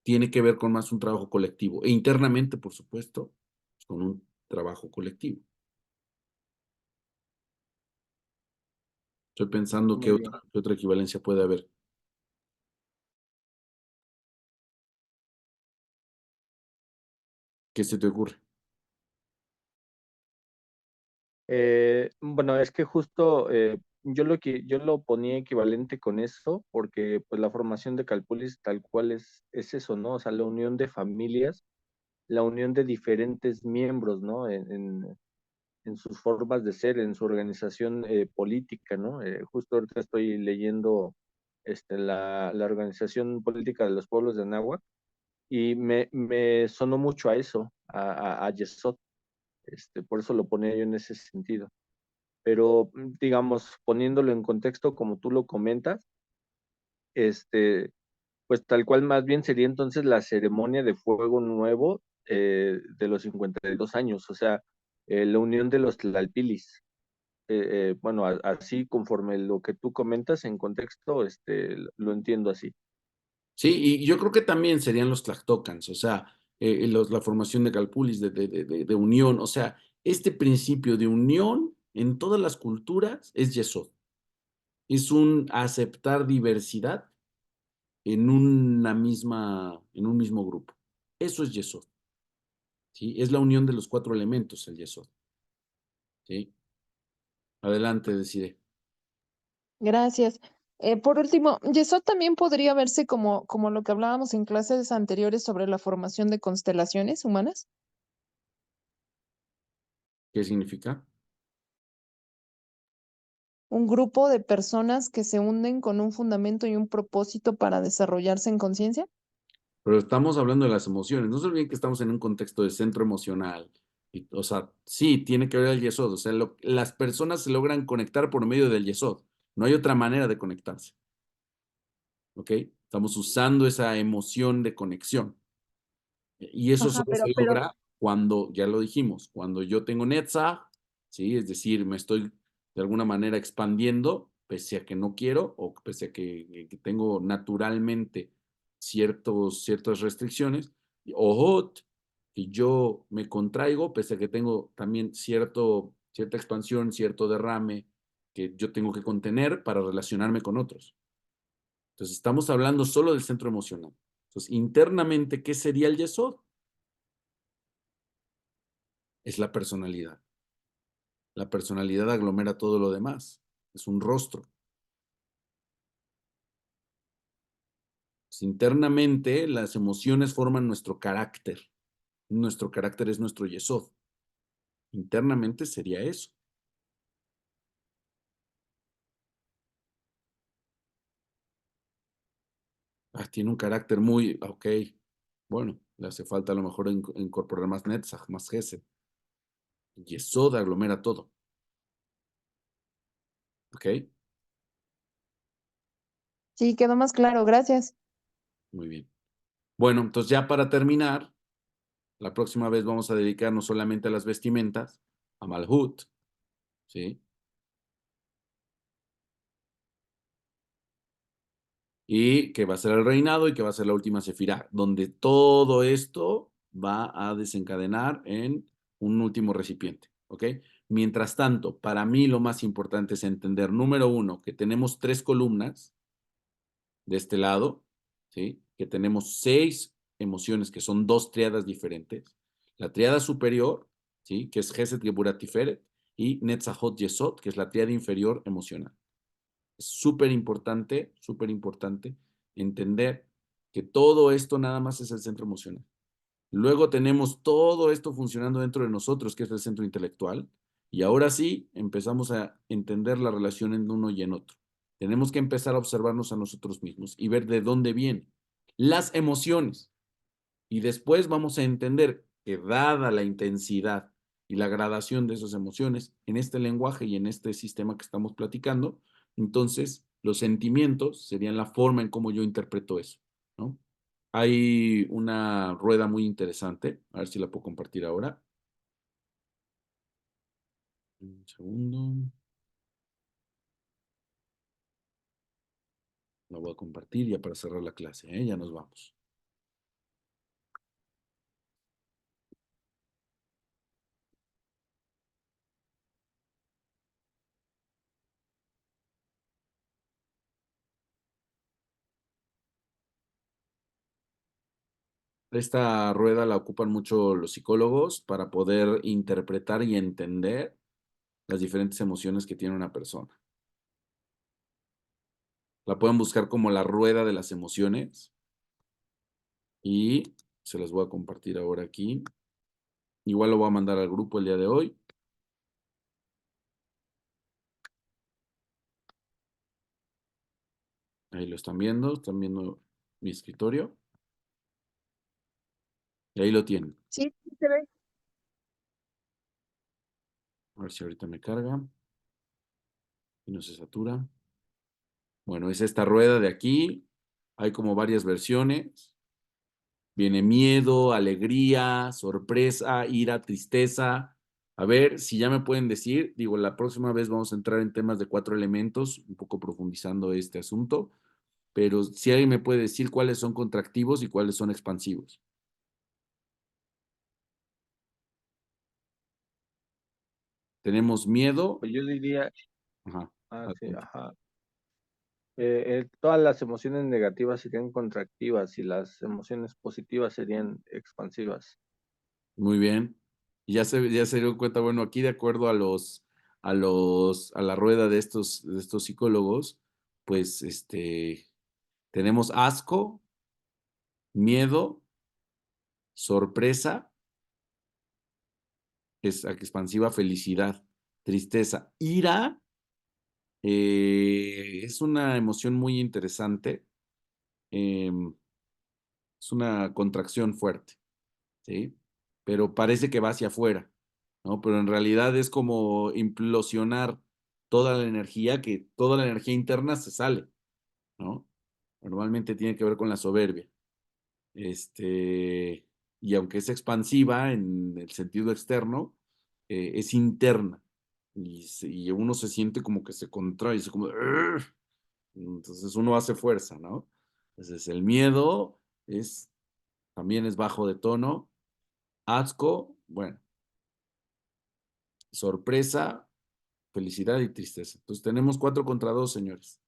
Tiene que ver con más un trabajo colectivo e internamente, por supuesto, con un trabajo colectivo. Estoy pensando Muy bien. qué otra equivalencia puede haber. ¿Qué se te ocurre? Bueno, es que justo yo lo ponía equivalente con eso, porque pues la formación de Calpulis tal cual es eso, ¿no? O sea, la unión de familias, la unión de diferentes miembros, ¿no? En sus formas de ser, en su organización política, ¿no? Justo ahorita estoy leyendo la organización política de los pueblos de Anáhuac y me sonó mucho a eso, a Yesod, por eso lo ponía yo en ese sentido. Pero, digamos, poniéndolo en contexto como tú lo comentas, pues tal cual más bien sería entonces la ceremonia de fuego nuevo de los 52 años, o sea, la unión de los tlalpilis. Bueno, así conforme lo que tú comentas en contexto, lo entiendo así. Sí, y yo creo que también serían los tlactocans, o sea, la formación de Calpulis, de unión, o sea, este principio de unión en todas las culturas es Yesod. Es un aceptar diversidad en un mismo grupo. Eso es Yesod, ¿sí? Es la unión de los cuatro elementos, el Yesod, ¿sí? Adelante, decide. Gracias. Por último, Yesod también podría verse como lo que hablábamos en clases anteriores sobre la formación de constelaciones humanas. ¿Qué significa? un grupo de personas que se unen con un fundamento y un propósito para desarrollarse en conciencia. Pero estamos hablando de las emociones. No se olviden que estamos en un contexto de centro emocional. O sea, sí, tiene que ver el yesod. O sea, las personas se logran conectar por medio del yesod. No hay otra manera de conectarse. ¿Ok? Estamos usando esa emoción de conexión. Y eso Ajá, solo se pero, logra cuando, ya lo dijimos, cuando yo tengo Netzach, ¿sí? Es decir, me estoy de alguna manera expandiendo, pese a que no quiero, o pese a que tengo naturalmente ciertas restricciones. O Hot, que yo me contraigo, pese a que tengo también cierta expansión, cierto derrame que yo tengo que contener para relacionarme con otros. Entonces, estamos hablando solo del centro emocional. Entonces, internamente, ¿qué sería el Yesod? Es la personalidad. La personalidad aglomera todo lo demás. Es un rostro. Pues, internamente, las emociones forman nuestro carácter. Nuestro carácter es nuestro yesod. Internamente sería eso. Tiene un carácter muy, ok. Bueno, le hace falta a lo mejor incorporar más netzach, más gesed. Yesod aglomera todo. ¿Ok? sí, quedó más claro, gracias. Muy bien. Bueno, entonces ya para terminar, la próxima vez vamos a dedicarnos solamente a las vestimentas, a Malhut, ¿sí? Y que va a ser el reinado y que va a ser la última sefirá, donde todo esto va a desencadenar en un último recipiente, ¿ok? Mientras tanto, para mí lo más importante es entender, número uno, que tenemos 3 columnas de este lado, ¿sí? Que tenemos 6 emociones, que son 2 triadas diferentes. La triada superior, ¿sí? Que es Gesed, Geburat, Tiferet, y Netzachot, Yesod, que es la triada inferior emocional. Es súper importante entender que todo esto nada más es el centro emocional. Luego tenemos todo esto funcionando dentro de nosotros, que es el centro intelectual, y ahora sí empezamos a entender la relación en uno y en otro. Tenemos que empezar a observarnos a nosotros mismos y ver de dónde vienen las emociones. Y después vamos a entender que dada la intensidad y la gradación de esas emociones en este lenguaje y en este sistema que estamos platicando, entonces los sentimientos serían la forma en cómo yo interpreto eso, ¿no? Hay una rueda muy interesante, a ver si la puedo compartir ahora. Un segundo. La voy a compartir ya para cerrar la clase, ¿eh? Ya nos vamos. Esta rueda la ocupan mucho los psicólogos para poder interpretar y entender las diferentes emociones que tiene una persona. La pueden buscar como la rueda de las emociones y se las voy a compartir ahora aquí. Igual lo voy a mandar al grupo el día de hoy. Ahí lo están viendo mi escritorio. Y ahí lo tienen. Sí, sí se ve. A ver si ahorita me carga y no se satura. Bueno, es esta rueda de aquí. Hay como varias versiones. Viene miedo, alegría, sorpresa, ira, tristeza. A ver si ya me pueden decir, digo, la próxima vez vamos a entrar en temas de 4 elementos, un poco profundizando este asunto, pero si alguien me puede decir cuáles son contractivos y cuáles son expansivos. Tenemos miedo. Pues yo diría, Ajá, sí, adelante. ajá. Todas las emociones negativas serían contractivas y las emociones positivas serían expansivas. Muy bien. Y ya se dio cuenta, bueno, aquí de acuerdo a la rueda de estos psicólogos, pues tenemos asco, miedo, sorpresa, es expansiva, felicidad, tristeza, ira Es una emoción muy interesante. em, es una contracción fuerte, ¿sí? Pero parece que va hacia afuera, ¿no? Pero en realidad es como implosionar toda la energía interna se sale, ¿no? Normalmente tiene que ver con la soberbia. Y aunque es expansiva en el sentido externo, es interna. Y uno se siente como que se contrae, se como, "Urgh". Entonces uno hace fuerza, ¿no? Entonces el miedo también es bajo de tono, asco, bueno, sorpresa, felicidad y tristeza. Entonces tenemos 4 contra 2, señores.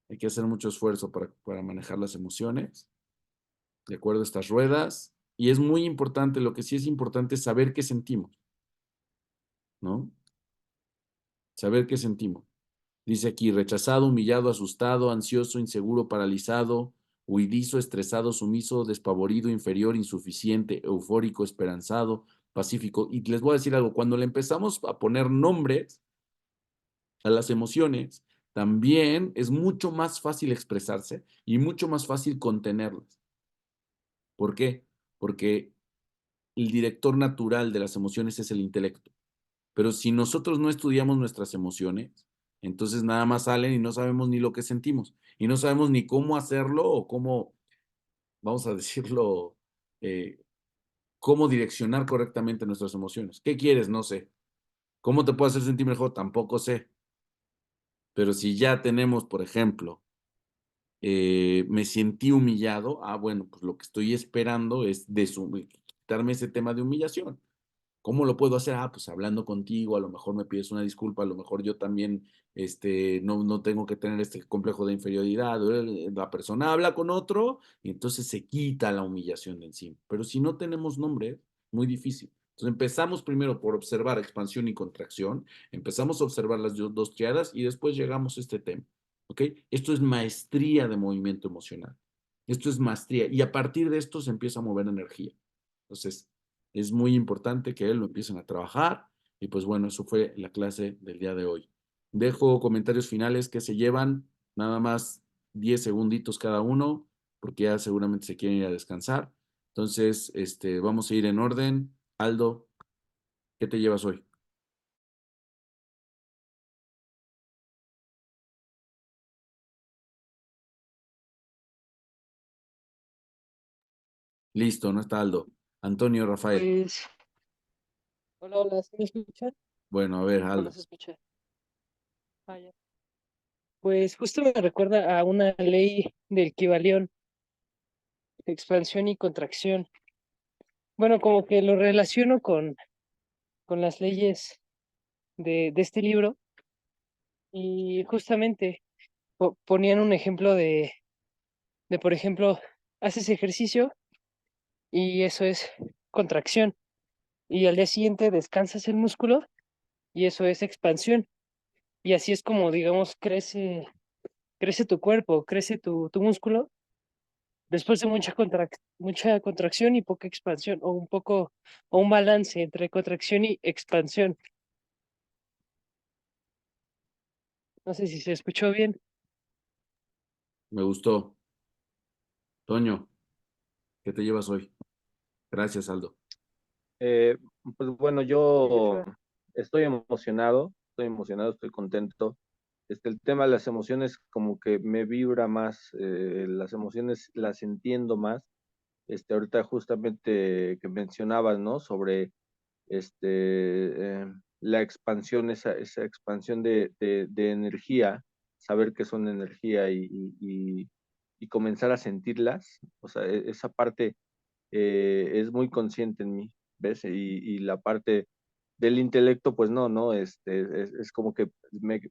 Hay que hacer mucho esfuerzo para manejar las emociones, de acuerdo a estas ruedas. Y es muy importante, lo que sí es importante es saber qué sentimos, ¿no? Saber qué sentimos. Dice aquí, rechazado, humillado, asustado, ansioso, inseguro, paralizado, huidizo, estresado, sumiso, despavorido, inferior, insuficiente, eufórico, esperanzado, pacífico. Y les voy a decir algo, cuando le empezamos a poner nombres a las emociones, también es mucho más fácil expresarse y mucho más fácil contenerlas. ¿Por qué? Porque el director natural de las emociones es el intelecto. Pero si nosotros no estudiamos nuestras emociones, entonces nada más salen y no sabemos ni lo que sentimos. Y no sabemos ni cómo hacerlo o cómo, vamos a decirlo, eh, cómo direccionar correctamente nuestras emociones. ¿Qué quieres? No sé. ¿Cómo te puedo hacer sentir mejor? Tampoco sé. Pero si ya tenemos, por ejemplo, me sentí humillado, bueno, pues lo que estoy esperando es quitarme ese tema de humillación. ¿Cómo lo puedo hacer? Pues hablando contigo, a lo mejor me pides una disculpa, a lo mejor yo también no tengo que tener este complejo de inferioridad. La persona habla con otro y entonces se quita la humillación de encima. Pero si no tenemos nombre, muy difícil. Entonces empezamos primero por observar expansión y contracción, empezamos a observar las dos triadas y después llegamos a este tema. ¿Ok? Esto es maestría de movimiento emocional. Esto es maestría. Y a partir de esto se empieza a mover energía. Entonces, es muy importante que lo empiecen a trabajar. Y pues bueno, eso fue la clase del día de hoy. Dejo comentarios finales que se llevan nada más 10 segunditos cada uno, porque ya seguramente se quieren ir a descansar. Entonces, vamos a ir en orden. Aldo, ¿qué te llevas hoy? Listo, no está Aldo. Antonio, Rafael. Pues, hola, hola, ¿sí me escuchan? Bueno, a ver, ¿O no Aldo. se escucha? Ah, ya. Pues justo me recuerda a una ley del Kybalión, expansión y contracción. Bueno, como que lo relaciono con las leyes de este libro y justamente ponían un ejemplo por ejemplo, haces ejercicio y eso es contracción y al día siguiente descansas el músculo y eso es expansión. Y así es como, digamos, crece tu cuerpo, crece tu músculo, después de mucha contracción y poca expansión, o un balance entre contracción y expansión. No sé si se escuchó bien. Me gustó. Toño, ¿qué te llevas hoy? Gracias, Aldo. Eh, pues bueno, Sí, yo Joshua. estoy emocionado, estoy contento. El tema de las emociones como que me vibra más, las emociones las entiendo más. Ahorita justamente que mencionabas, ¿no? Sobre la expansión, esa expansión de energía, saber que son energía y comenzar a sentirlas, o sea, esa parte es muy consciente en mí, ¿ves? Y la parte del intelecto, pues no, ¿no? Es como que me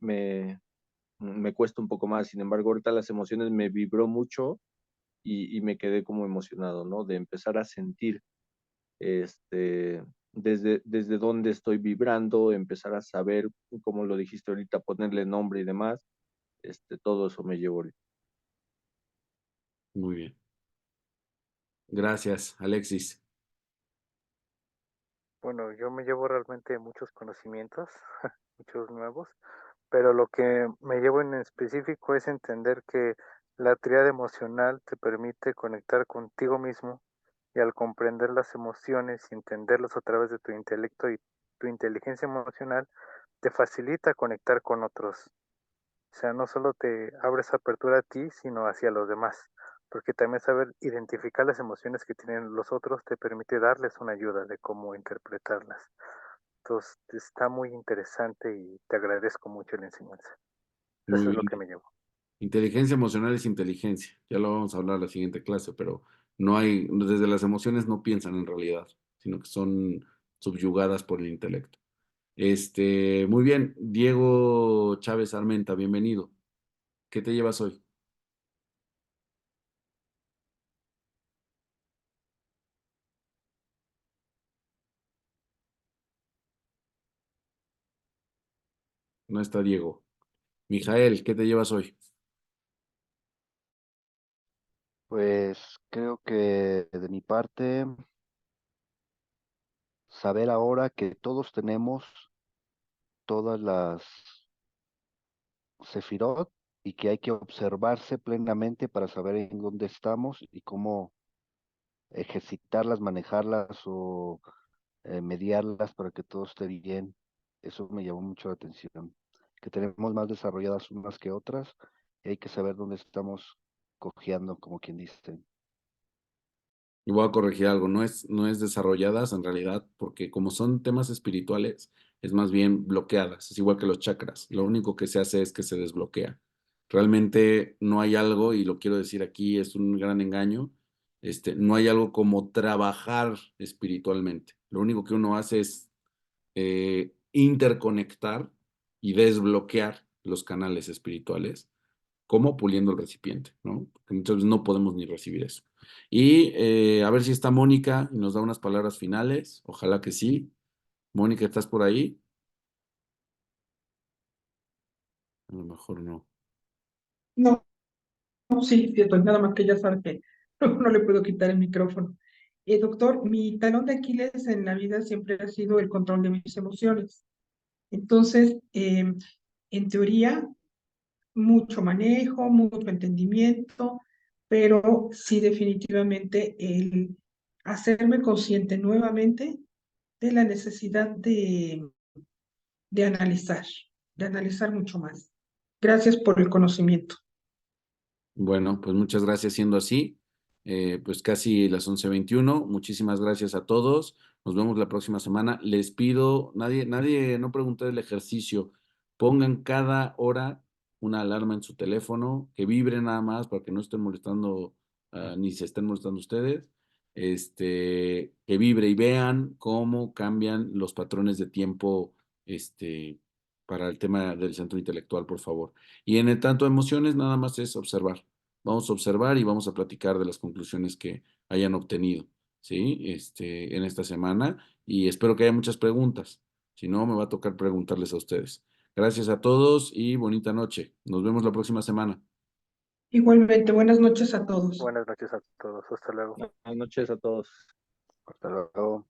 cuesta un poco más, sin embargo, ahorita las emociones me vibró mucho y me quedé como emocionado, ¿no? De empezar a sentir desde dónde estoy vibrando, empezar a saber, como lo dijiste ahorita, ponerle nombre y demás, todo eso me llevó ahorita. Muy bien. Gracias, Alexis. Bueno, yo me llevo realmente muchos conocimientos, muchos nuevos, pero lo que me llevo en específico es entender que la tríada emocional te permite conectar contigo mismo y al comprender las emociones y entenderlas a través de tu intelecto y tu inteligencia emocional, te facilita conectar con otros. O sea, no solo te abres apertura a ti, sino hacia los demás, porque también saber identificar las emociones que tienen los otros te permite darles una ayuda de cómo interpretarlas. Entonces, está muy interesante y te agradezco mucho la enseñanza. Muy Eso es lo bien. que me llevo. Inteligencia emocional es inteligencia. Ya lo vamos a hablar en la siguiente clase, pero no hay, desde las emociones no piensan en realidad, sino que son subyugadas por el intelecto. Muy bien, Diego Chávez Armenta, bienvenido. ¿Qué te llevas hoy? No está Diego. Mijael, ¿qué te llevas hoy? Pues creo que de mi parte, saber ahora que todos tenemos todas las Sefirot y que hay que observarse plenamente para saber en dónde estamos y cómo ejercitarlas, manejarlas o mediarlas para que todo esté bien. Eso me llamó mucho la atención. Que tenemos más desarrolladas unas que otras y hay que saber dónde estamos cojeando, como quien dice. Y voy a corregir algo, no es desarrolladas en realidad, porque como son temas espirituales, es más bien bloqueadas, es igual que los chakras. Lo único que se hace es que se desbloquea. Realmente no hay algo, y lo quiero decir aquí, es un gran engaño, no hay algo como trabajar espiritualmente. Lo único que uno hace es interconectar y desbloquear los canales espirituales como puliendo el recipiente, ¿no? Porque muchas veces no podemos ni recibir eso. Y a ver si está Mónica y nos da unas palabras finales. Ojalá que sí. Mónica, ¿estás por ahí? A lo mejor no. No, no, sí, cierto, nada más que ya sabe que no le puedo quitar el micrófono. Doctor, mi talón de Aquiles en la vida siempre ha sido el control de mis emociones. Entonces, en teoría, mucho manejo, mucho entendimiento, pero sí definitivamente el hacerme consciente nuevamente de la necesidad de analizar mucho más. Gracias por el conocimiento. Bueno, pues muchas gracias siendo así. Pues casi las 11:21. Muchísimas gracias a todos. Nos vemos la próxima semana. Les pido, nadie, no pregunté del ejercicio. Pongan cada hora una alarma en su teléfono, que vibre nada más para que no estén molestando, ni se estén molestando ustedes. Que vibre y vean cómo cambian los patrones de tiempo, para el tema del centro intelectual, por favor. Y en el tanto emociones, nada más es observar. Vamos a observar y vamos a platicar de las conclusiones que hayan obtenido, ¿sí? En esta semana. Y espero que haya muchas preguntas. Si no, me va a tocar preguntarles a ustedes. Gracias a todos y bonita noche. Nos vemos la próxima semana. Igualmente, buenas noches a todos. Buenas noches a todos. Hasta luego. Buenas noches a todos. Hasta luego.